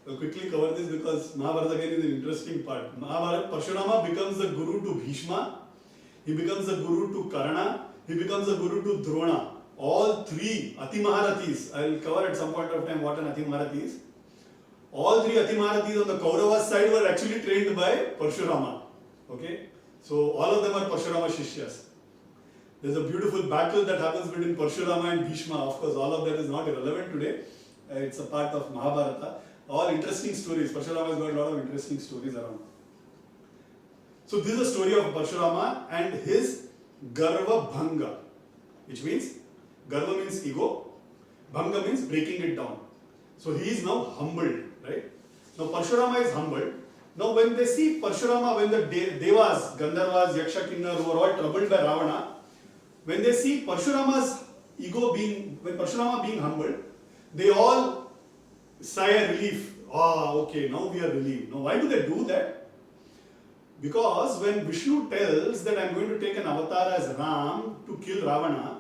Speaker 1: I'll quickly cover this because Mahabharata again is an interesting part. Mahabharata, Parshurama becomes the guru to Bhishma, he becomes the guru to Karna, he becomes the guru to Drona. All three Atimaharathis, I will cover at some point of time what an Atimaharathi is. All three Atimaharathis on the Kauravas side were actually trained by Parshurama. Okay? So all of them are Parshurama Shishyas. There's a beautiful battle that happens between Parshurama and Bhishma. Of course, all of that is not irrelevant today. It's a part of Mahabharata. All interesting stories. Parshurama has got a lot of interesting stories around. So this is a story of Parshurama and his Garva Bhanga, which means Garva means ego, Bhanga means breaking it down. So he is now humbled, right? Now Parshurama is humbled. Now when they see Parshurama, when the Devas, Gandharvas, Yaksha, Kinnar, who are all troubled by Ravana, when they see Parshurama's ego when Parshurama being humbled, they all sigh a relief. Ah, okay, now we are relieved. Now why do they do that? Because when Vishnu tells that I am going to take an avatar as Ram to kill Ravana,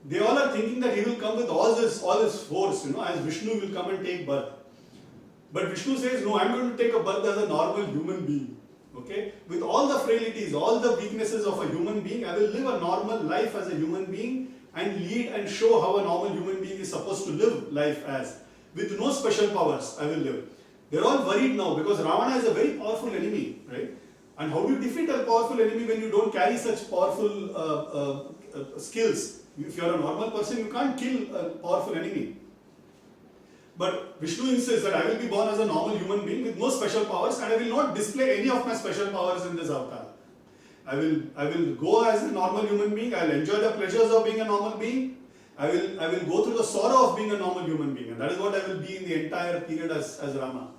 Speaker 1: they all are thinking that he will come with all this force, as Vishnu will come and take birth. But Vishnu says, no, I am going to take a birth as a normal human being. Okay? With all the frailties, all the weaknesses of a human being, I will live a normal life as a human being and lead and show how a normal human being is supposed to live life as. With no special powers, I will live. They're all worried now because Ravana is a very powerful enemy, right? And how do you defeat a powerful enemy when you don't carry such powerful skills? If you are a normal person, you can't kill a powerful enemy. But Vishnu insists that I will be born as a normal human being with no special powers and I will not display any of my special powers in this avatar. I will go as a normal human being, I will enjoy the pleasures of being a normal being, I will go through the sorrow of being a normal human being, and that is what I will be in the entire period as Rama.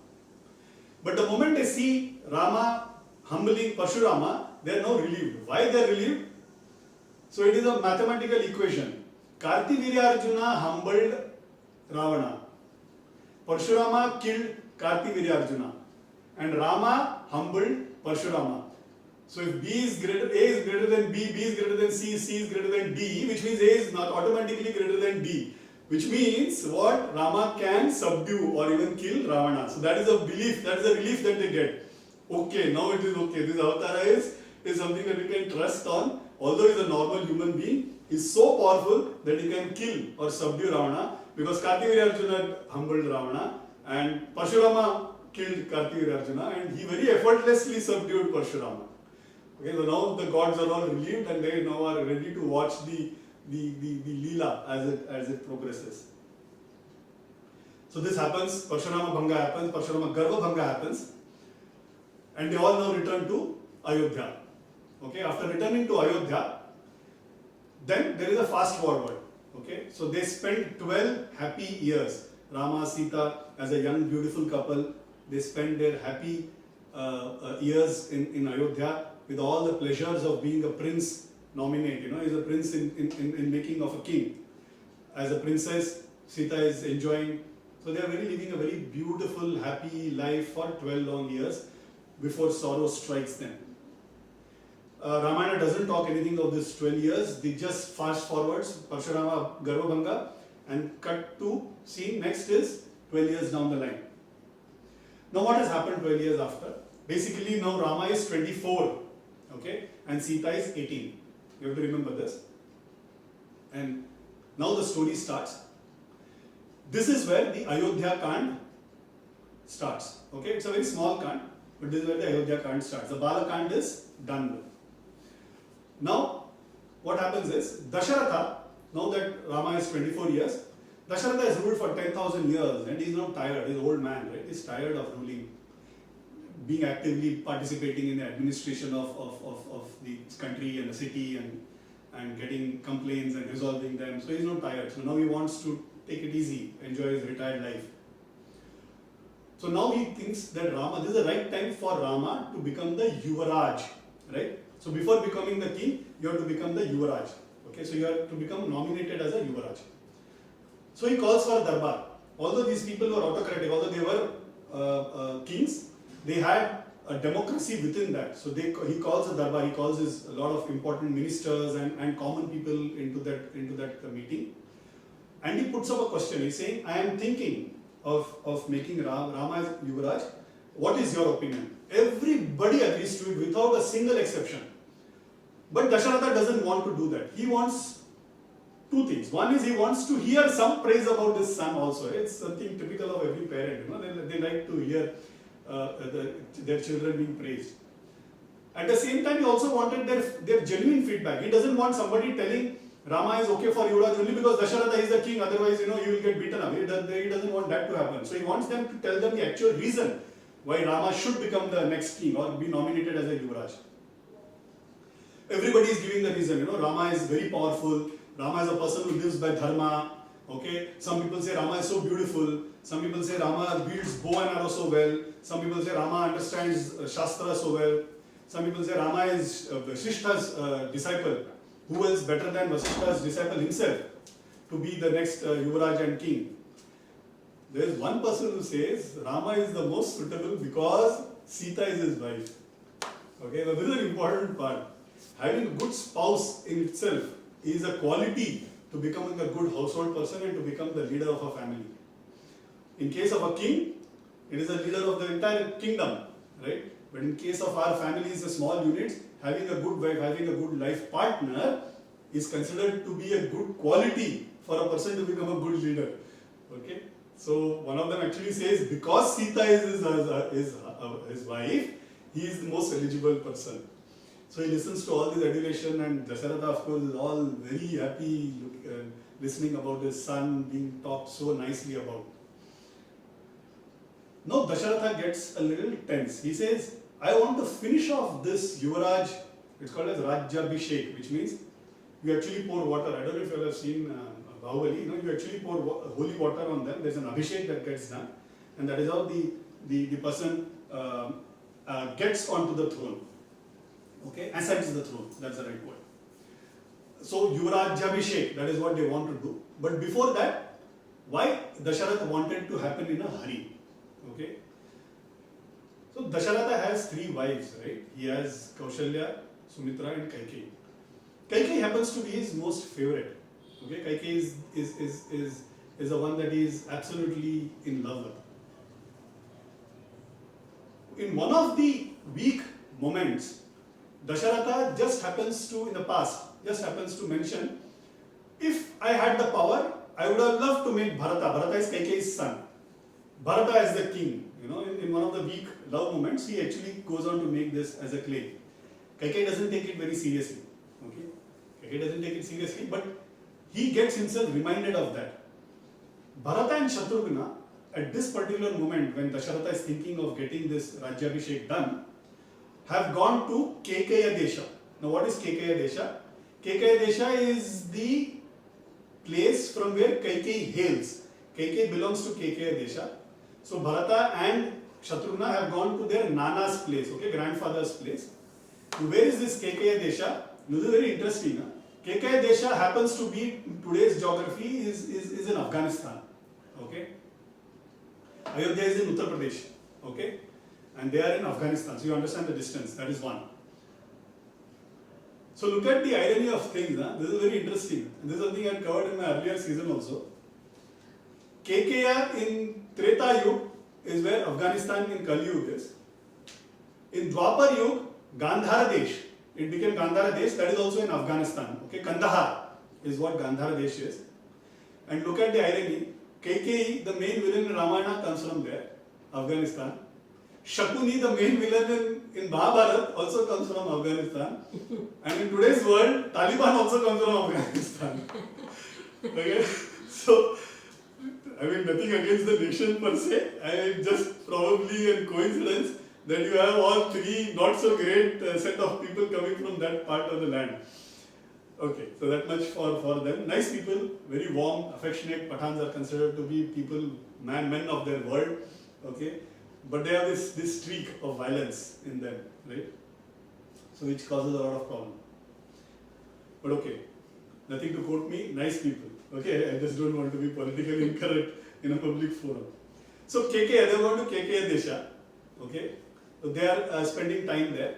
Speaker 1: But the moment they see Rama humbling Parshurama, they are now relieved. Why they are relieved? So it is a mathematical equation. Kartivirya humbled Ravana. Parshurama killed Kartivirya and Rama humbled Parshurama. So if A is greater than B, B is greater than C is greater than D, which means A is not automatically greater than D. Which means what? Rama can subdue or even kill Ravana. So that is a belief, that is a relief that they get. Okay, now it is okay. This avatara is something that we can trust on. Although he is a normal human being, he is so powerful that he can kill or subdue Ravana because Kartivirya humbled Ravana and Parshurama killed Kartivirya and he very effortlessly subdued Parshurama. Okay, so now the gods are all relieved and they now are ready to watch the Leela as it progresses. So this happens, Parshurama Bhanga happens, Parshurama Garva Bhanga happens, and they all now return to Ayodhya. Okay, after returning to Ayodhya, then there is a fast forward. Okay, so they spend 12 happy years. Rama, Sita, as a young beautiful couple, they spend their happy years in Ayodhya with all the pleasures of being a prince nominate, is a prince in making of a king. As a princess, Sita is enjoying. So they are living a very beautiful, happy life for 12 long years before sorrow strikes them. Ramayana doesn't talk anything of this 12 years. They just fast forwards Parshurama Garbhabhanga and cut to scene next is 12 years down the line. Now what has happened 12 years after? Basically now Rama is 24, okay, and Sita is 18. You have to remember this. And now the story starts. This is where the Ayodhya Kand starts. Okay, it's a very small Kand, but this is where the Ayodhya Kand starts. The Bala Kand is done with. Now, what happens is, Dasharatha, now that Rama is 24 years, Dasharatha has ruled for 10,000 years and he's now tired, he's an old man, right? He's tired of ruling, being actively participating in the administration of the country and the city and getting complaints and resolving them. So he's not tired. So now he wants to take it easy, enjoy his retired life. So now he thinks that Rama, this is the right time for Rama to become the Yuvaraj, right? So before becoming the king, you have to become the Yuvaraj. Okay, so you have to become nominated as a Yuvaraj. So he calls for Darbar. Although these people were autocratic, although they were kings, they had a democracy within that. So he calls a Darbar, he calls a lot of important ministers and common people into that meeting. And he puts up a question. He's saying, I am thinking of making Rama as Yuvaraj. What is your opinion? Everybody agrees to it without a single exception. But Dasharatha doesn't want to do that. He wants two things. One is he wants to hear some praise about his son also. It's something typical of every parent. They like to hear their children being praised. At the same time, he also wanted their genuine feedback. He doesn't want somebody telling Rama is okay for Yuvraj only because Dasharatha is the king, otherwise you will get beaten up. He doesn't want that to happen. So he wants them to tell them the actual reason why Rama should become the next king or be nominated as a Yuvraj. Everybody is giving the reason. Rama is very powerful. Rama is a person who lives by dharma. Okay. Some people say Rama is so beautiful. Some people say Rama wields bow and arrow so well. Some people say Rama understands Shastra so well. Some people say Rama is Vasishtha's disciple. Who else better than Vasishtha's disciple himself to be the next Yuvraj and king? There is one person who says Rama is the most suitable because Sita is his wife. Okay, now this is an important part. Having a good spouse in itself is a quality to becoming a good household person and to become the leader of a family. In case of a king, it is a leader of the entire kingdom, right? But in case of our families, the small units, having a good wife, having a good life partner is considered to be a good quality for a person to become a good leader. Okay? So one of them actually says because Sita is his wife, he is the most eligible person. So he listens to all this adulation and Dasharatha of course is all very happy listening about his son being talked so nicely about. Now Dasharatha gets a little tense. He says, I want to finish off this Yuvaraj, it's called as Rajyabhishek, which means you actually pour water. I don't know if you have seen Bahubali, you actually pour holy water on them. There's an Abhishek that gets done, and that is how the person gets onto the throne. Okay, ascends the throne, that's the right word. So Yuvrajabhishek, that is what they want to do. But before that, why Dasharatha wanted to happen in a hurry? Okay. So Dasharatha has three wives, right? He has Kaushalya, Sumitra and Kaikeyi. Kaikeyi happens to be his most favorite. Okay, Kaikeyi is the one that he is absolutely in love with. In one of the weak moments, Dasharatha just happens to, in the past, mention, if I had the power, I would have loved to make Bharata. Bharata is Kaikeyi's son. Bharata as the king. In one of the weak love moments, he actually goes on to make this as a claim. Kaikeyi doesn't take it very seriously. Okay? Kaikeyi doesn't take it seriously, but he gets himself reminded of that. Bharata and Shatrughna, at this particular moment when Dasharatha is thinking of getting this Rajyabhishek done, have gone to Kekeya Desha. Now what is Kekeya Desha? Kekeya Desha is the place from where Kaikeyi hails. Kaikeyi belongs to Kekeya Desha. So Bharata and Shatrughna have gone to their Nana's place, okay, grandfather's place. And where is this Kekeya Desha? This is very interesting. Huh? Kekaya Desha happens to be, today's geography is in Afghanistan. Okay? Ayodhya is in Uttar Pradesh. Okay? And they are in Afghanistan. So you understand the distance. That is one. So look at the irony of things. Huh? This is very interesting. And this is something I had covered in my earlier season also. Kekaya in Treta Yuga is where Afghanistan in Kali Yuga is. In Dwapar Yuga, Gandhara Desh, it became Gandhara Desh, that is also in Afghanistan. Okay, Kandahar is what Gandhara Desh is. And look at the irony, Kaikeyi, the main villain in Ramayana, comes from there, Afghanistan. Shakuni, the main villain in Mahabharata, also comes from Afghanistan. And in today's world, Taliban also comes from Afghanistan. Okay, so, I mean, nothing against the nation per se, I just probably a coincidence that you have all three not so great set of people coming from that part of the land. Okay, so that much for them. Nice people, very warm, affectionate. Pathans are considered to be people, men of their word. Okay, but they have this streak of violence in them, right? So which causes a lot of problem. But okay, nothing to quote me. Nice people. Okay, I just don't want to be politically incorrect in a public forum. So KK, they want to Kekaya Desha. Okay. So they are spending time there.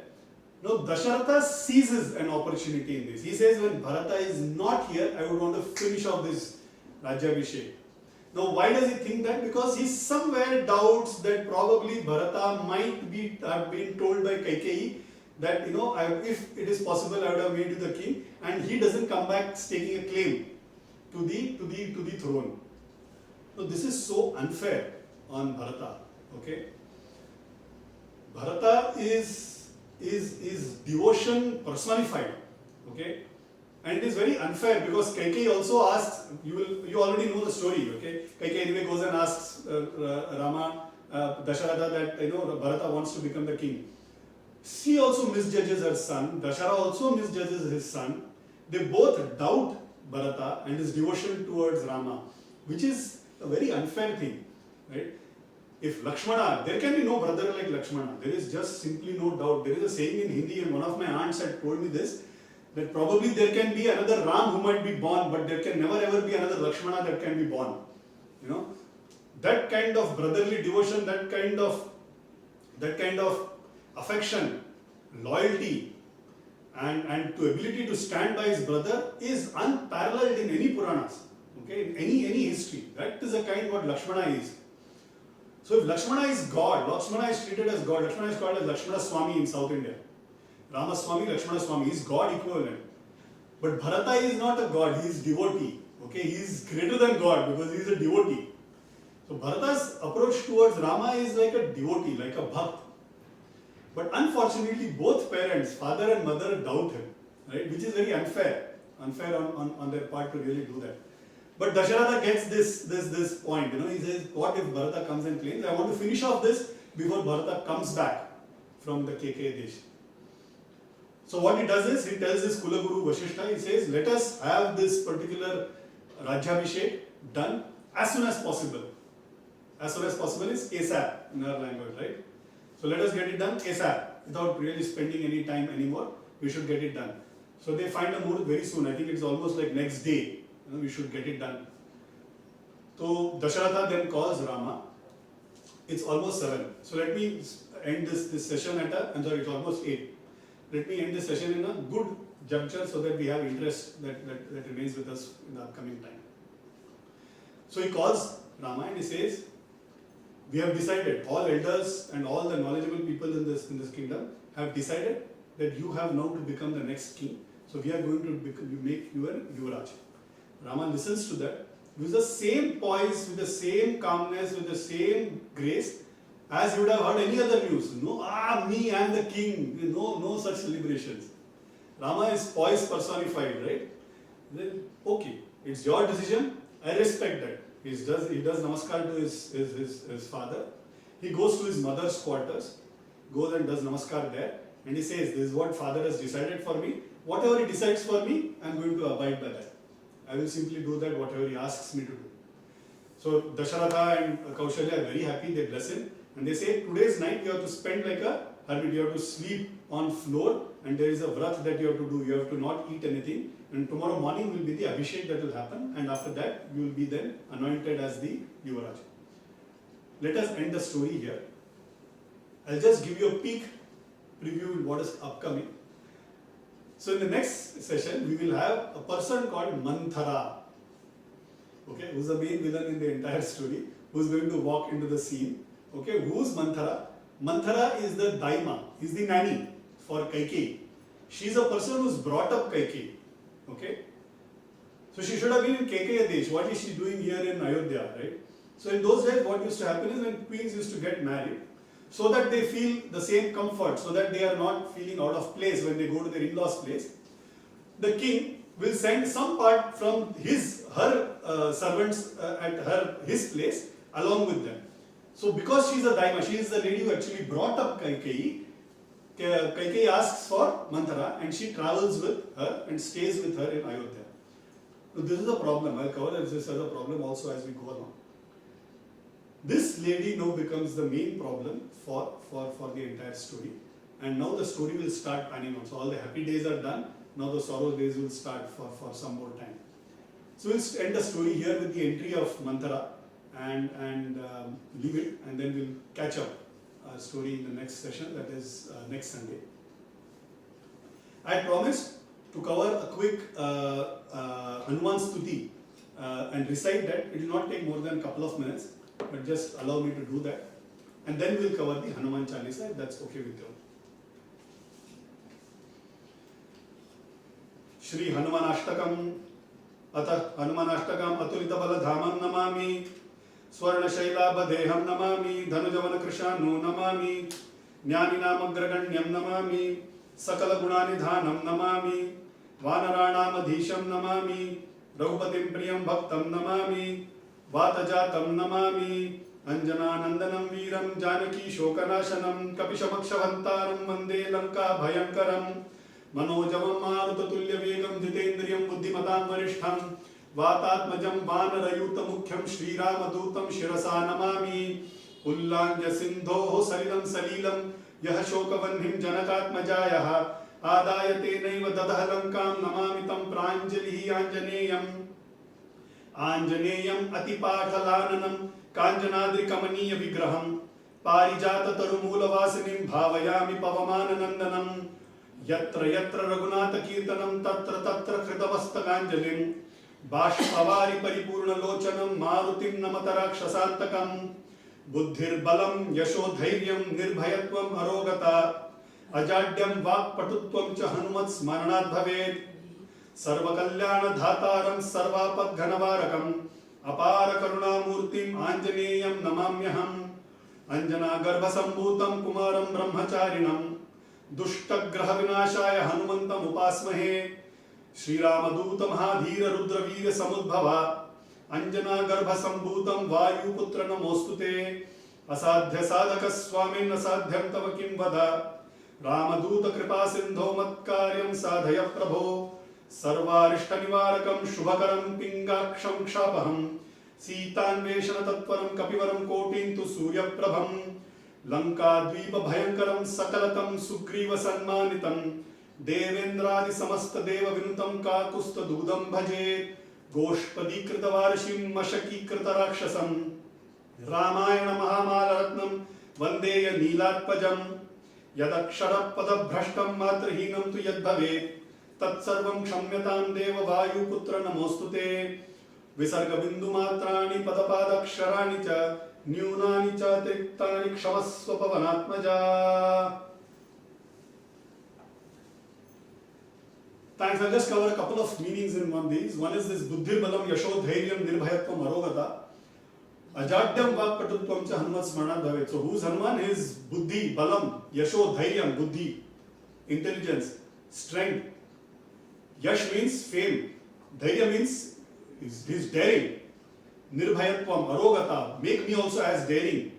Speaker 1: Now Dasharatha seizes an opportunity in this. He says, when Bharata is not here, I would want to finish off this Rajyabhishek. Now why does he think that? Because he somewhere doubts that probably Bharata might be have been told by Kaikeyi that if it is possible I would have made you the king, and he doesn't come back staking a claim to the throne. Now this is so unfair on Bharata. Okay. Bharata is devotion personified, okay, and it is very unfair because Kaikeyi also asks. You already know the story, okay. Kaikeyi anyway goes and asks Rama, Dasharatha that Bharata wants to become the king. She also misjudges her son. Dashara also misjudges his son. They both doubt Bharata and his devotion towards Rama, which is a very unfair thing, right? If Lakshmana, there can be no brother like Lakshmana. There is just simply no doubt. There is a saying in Hindi, and one of my aunts had told me this, that probably there can be another Ram who might be born, but there can never ever be another Lakshmana that can be born. That kind of brotherly devotion, that kind of affection, loyalty, and to ability to stand by his brother is unparalleled in any Puranas, okay, in any history. That is the kind what Lakshmana is. So if Lakshmana is God, Lakshmana is treated as God. Lakshmana is called as Lakshmana Swami in South India. Rama Swami, Lakshmana Swami, he is God equivalent. But Bharata is not a God, he is devotee. Okay, he is greater than God because he is a devotee. So Bharata's approach towards Rama is like a devotee, like a bhakt. But unfortunately, both parents, father and mother, doubt him, right? Which is very unfair on their part to really do that. But Dasharatha gets this point, he says, what if Bharata comes and claims, I want to finish off this before Bharata comes back from the Kekaya Desh. So what he does is, he tells his Kulaguru Vasishtha, he says, let us have this particular Rajyabhishek done as soon as possible. As soon as possible is ASAP in our language, right? So let us get it done ASAP, without really spending any time anymore, we should get it done. So they find a muhurt very soon, I think it's almost like next day. We should get it done. So Dasharatha then calls Rama. It's almost 7. So let me end this session it's almost 8. Let me end this session in a good juncture so that we have interest that remains with us in the upcoming time. So he calls Rama and he says, we have decided, all elders and all the knowledgeable people in this kingdom have decided that you have now to become the next king. So we are going to make you an Yuvraj. Rama listens to that with the same poise, with the same calmness, with the same grace as you would have heard any other news. No, me, I am the king. No such celebrations. Rama is poise personified, right? Then, okay, it's your decision. I respect that. He does namaskar to his father. He goes to his mother's quarters, goes and does namaskar there, and he says, this is what father has decided for me. Whatever he decides for me, I am going to abide by that. I will simply do that, whatever he asks me to do. So Dasharatha and Kaushalya are very happy, they bless him, and they say, today's night you have to spend like a Harpreet, you have to sleep on floor, and there is a vrat that you have to do. You have to not eat anything, and tomorrow morning will be the Abhishek that will happen, and after that you will be then anointed as the Yuvaraj. Let us end the story here. I'll just give you a peek preview in what is upcoming. So in the next session, we will have a person called Manthara, okay, who's the main villain in the entire story, who's going to walk into the scene. Okay, who's Manthara? Manthara is the daima, is the nanny for Kaikeyi. She's a person who's brought up Kaikeyi. Okay, so she should have been in Kaikeyi Desh. What is she doing here in Ayodhya, right? So in those days, what used to happen is when queens used to get married, so that they feel the same comfort, so that they are not feeling out of place when they go to their in-laws' place, the king will send some part from her servants at his place along with them. So because she is a daima, she is the lady who actually brought up Kaikeyi. Kaikeyi asks for Manthara, and she travels with her and stays with her in Ayodhya. So this is a problem. I'll cover this as a problem also as we go along. This lady now becomes the main problem for the entire story, and now the story will start panning out. So all the happy days are done. Now the sorrow days will start for some more time. So we'll end the story here with the entry of Manthara and leave it, and then we'll catch up our story in the next session, that is next Sunday. I promised to cover a quick Hanuman Stuti and recite that. It will not take more than a couple of minutes, but just allow me to do that. And then we'll cover the Hanuman Chalisa, if that's okay with you. Shri Hanumanashtakam Atha Hanumanashtakam Atulita Baladhamam Namami Swarna Shailabadeham Namami Dhanujavana Krishanu Namami Jnaninamagraganyam Namami Sakala Gunanidhanam Namami Vanaranam Namami Raghupatim Priyam Bhaktam Namami Vatajatam Namami Anjananandanam Veeram Janaki Shokanashanam Kapishamakshavattaram Vande Lanka Bhayankaram Manojavam Marutatullya Vegam Jitendriyam Buddhimatam Varishtham Vatatmajam Vanarayuta Mukhyam Shri Ramadutam Shirasa Namami Ullanja Sindho Salilam Salilam Yahashokavanhim Janakatmajayaha Adayate Naiva Dadahalankam Namamitam Pranjalihi Anjaneyam Anjaneyam Atipathalananam Kanjanadri Kamaniya Vigraham Parijata Tarumula Vasinim Bhavayami Pavamananandanam Yatra Yatra Raghunatha Kirtanam Tatra Tatra Kritavastakanjalim Bashpavari Paripurna Lochanam Marutim Namatarakshasantakam Buddhir Balam Yashodhairyam Nirbhayatvam Arogata Ajadyam Vakpatutvam Cha Hanumat Smaranat Bhavet Sarva Kalyana Dhataram Sarvapad Ghanavarakam Apara Karunamurtim Anjaneyam Namamyaham Anjana Garbhasambhutam Kumaram Brahmacharinam Dushtagraha Vinashaya Hanumantam Upasmahe Shri Ramaduta Mahadhira Rudravira Samudbhava Anjana Garbhasambhutam Vayu Putra Namostute Asadhya Sadhaka Swamin Asadhyam Tava Kim Vada Ramaduta Kripa Sindho Matkaryam Sadhaya Prabho Sarvarishta Nivarakam Shubhakaram Pingaksham Kshapaham Sitanveshana Tatvaram Kapivaram Kotintu Surya Prabham Lanka Dvipa Bhayankaram Sakalatam Sugriva Sanmanitam Devendradi Samasta Deva Vinutam Kakusta Dudam Bhaje Goshpadi Kritavarshim Mashaki Kritarakshasam Ramayana Mahamalaratnam Vandeya Nilatpajam Yadaksharappada Bhrashtam Matrahinam Tu Yadbhave Tatsarvam Kshamyatam Deva Vayu Putra Namostute Visarga Bindu Matrani Padapadaksharani Cha Nyunani Cha Triktani Kshamasva Pavanatmaja. Thanks. I'll just cover a couple of meanings in one of these. One is this Buddhir Balam Yashodhairyam Nirbhayatvam Arogata Ajadyam Vakpatutvam Cha Hanumat Smaranat Bhavet. So who's Hanuman? His Buddhi, Balam, Yashodhairyam, Buddhi, intelligence, strength. Yash means fame. Dhairya means he's daring. Nirbhayatvam, Arogata, make me also as daring.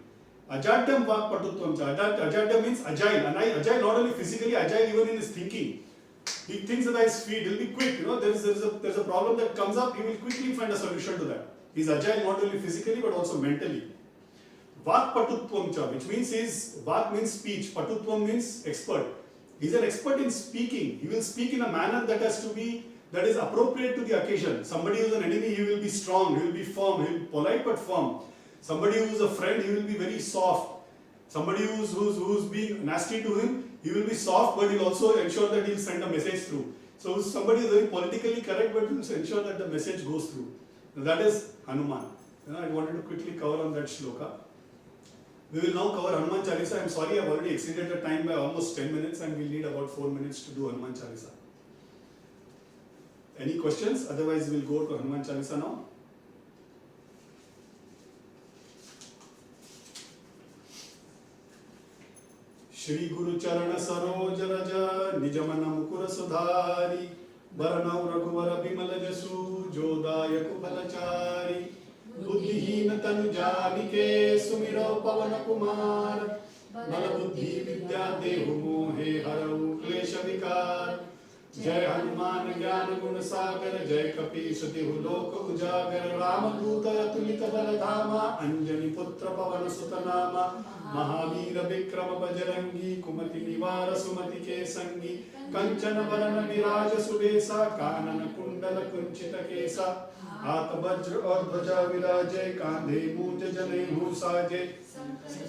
Speaker 1: Ajadyam Vakpatutvam Cha. Ajadyam means agile. And agile not only physically, agile even in his thinking. He thinks at his speed, he'll be quick. You know, there's a problem that comes up, he will quickly find a solution to that. He's agile not only physically but also mentally. Vakpatutvam cha, which means Vak means speech, Patutvam means expert. He's an expert in speaking. He will speak in a manner that is appropriate to the occasion. Somebody who is an enemy, he will be strong, he will be firm, he will be polite but firm. Somebody who is a friend, he will be very soft. Somebody who's being nasty to him, he will be soft, but he'll also ensure that he'll send a message through. So somebody is very politically correct, but will ensure that the message goes through. Now that is Hanuman. I wanted to quickly cover on that shloka. We will now cover Hanuman Chalisa. I'm sorry, I've already exceeded the time by almost 10 minutes and we'll need about 4 minutes to do Hanuman Chalisa. Any questions? Otherwise, we'll go to Hanuman Chalisa now. Shri Guru Charana Saroj Raja Nijamana Mukura Sudhari Baranau Raghuvara Bimala Jasu Jodaya Kubalachari Buddhihin Tanu Janike Sumiro Pavana Kumar Bala Buddhi Vidya Dehu Mohe Harau Klesha Vikar Jai Hanuman Jnana Guna Sagar Jai Kapisa Dehu Loka Ujagar Ramaduta Atulita Baladhama Anjani Putra Pavana Sutanama Mahavir Vikram Bajrangi कुमति निवार सुमति के संगी कंचन वरण विराज सुबेसा कानन कुंडल कुंचित केसा हाथ वज्र और ध्वजा विराजे कांधे मूंज जनेऊ साजे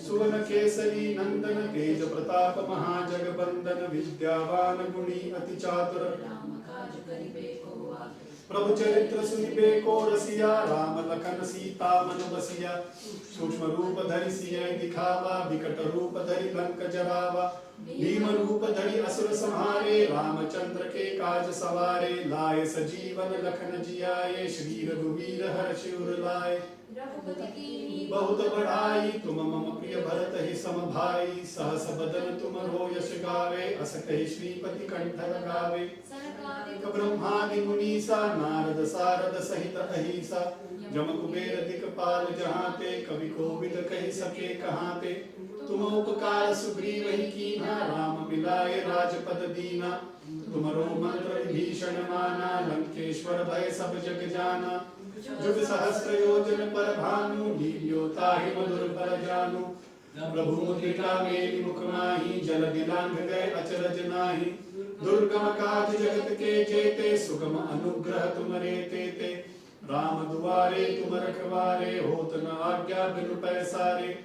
Speaker 1: सुवन केसरी नंदन तेज प्रताप महाजगबंदन विद्यावान गुणी अति चातुर प्रभु चरित्र सुनिबे को रसिया राम लखन सीता मन बसिया सूक्ष्म रूप धरि सिय दिखावा विकट रूप धरि लंक जरावा भीम रूप धरि असुर संहारे रामचंद्र के काज सवारे लाए सजीवन लखन जियाए श्री रघुवीर हर्षि उर लाए बहुत बढ़ाई तुम मम प्रिय भरत ही सम भाई सहस बदन तुम रो यश गावे अस कहि श्रीपति कंठ लगावे ब्रह्मादि मुनीसा नारद सारद सहित अहिसा जम कुबेर दिक्पाल जहाँ ते कवि कोविद कहि सके कहाँ ते तुम उपकार सुग्रीव ही कीन्हा राम मिलाए राजपद दीना तुमरो मंत्र विभीषण माना लंकेश्वर भय सब जग जाना जुग सहस्र योजन पर भानु लील्यो ताहि मधुर फल जानू प्रभु मुद्रिका मेलि मुख माहि जल दिलांघ गए अचरज नाही दुर्गम काज जगत के जेते सुगम अनुग्रह तुमरे तेते राम दुआरे तुम रखवारे होत न आज्ञा बिनु पैसारे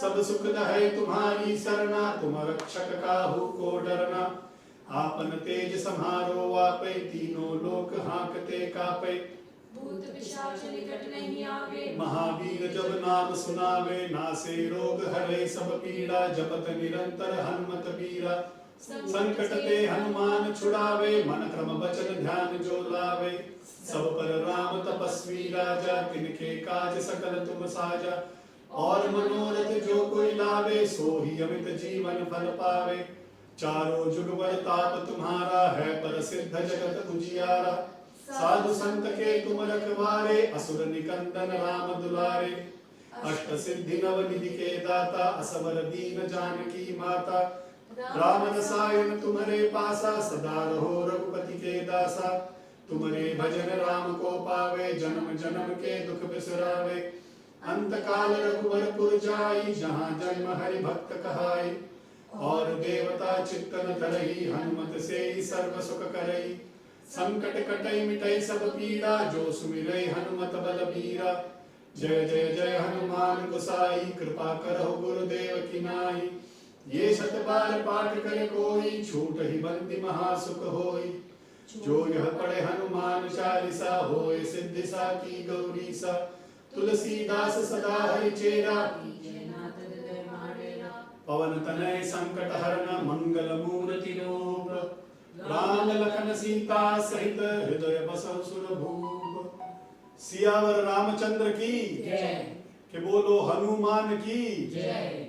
Speaker 1: सब सुख दहै तुम्हारी सरना तुम रक्षक काहू को डरना आपन तेज सम्हारो आपै तीनों लोक हाँकते कापै
Speaker 2: भूत पिशाच निकट नहीं आवे
Speaker 1: महावीर जब नाम सुनावे नासे रोग हरे सब पीड़ा जपत निरंतर हनुमत बीरा संकट ते हनुमान छुड़ावे मन क्रम वचन ध्यान जो लावे सब पर राम तपस्वी राजा तिनके काज सकल तुम साजा और मनोरथ जो कोई लावे सो ही अमित जीवन फल पावे चारों जुग वर ताप तुम्हारा है पर सिद्ध जगत उजियारा साधु संत के तुम रखवारे असुर निकंदन राम दुलारे अष्ट सिद्धि नव निधि के दाता असवर दीन जानकी माता राम रसायन तुम्हारे पासा सदा रहो रघुपति के दासा तुम्हारे भजन राम को पावे जन्म जन्म के दुख बिसरावे अंत काल रघुवर पुर जाई जहाँ जन्म हरि भक्त कहाई और देवता चित्तन धरई हनुमत से ही सर्व सुख करई संकट कटई मिटई सब पीड़ा जो सुमिरै हनुमत बल बीरा जय जय जय हनुमान गोसाई कृपा करहु गुरुदेव की नाई ये शत बार पाठ करे कोई छूट ही बंदी महासुख होई जो यह पढ़े हनुमान चालीसा होए सिद्धि सा की गौरी सा तुलसीदास सदा हरि चेरा पवन तनय संकट हरन मंगल मूर्ति रूप राम लखन सीता सहित हृदय बसहु सुर भूप सियावर रामचंद्र की
Speaker 2: जय
Speaker 1: के बोलो हनुमान की
Speaker 2: जय।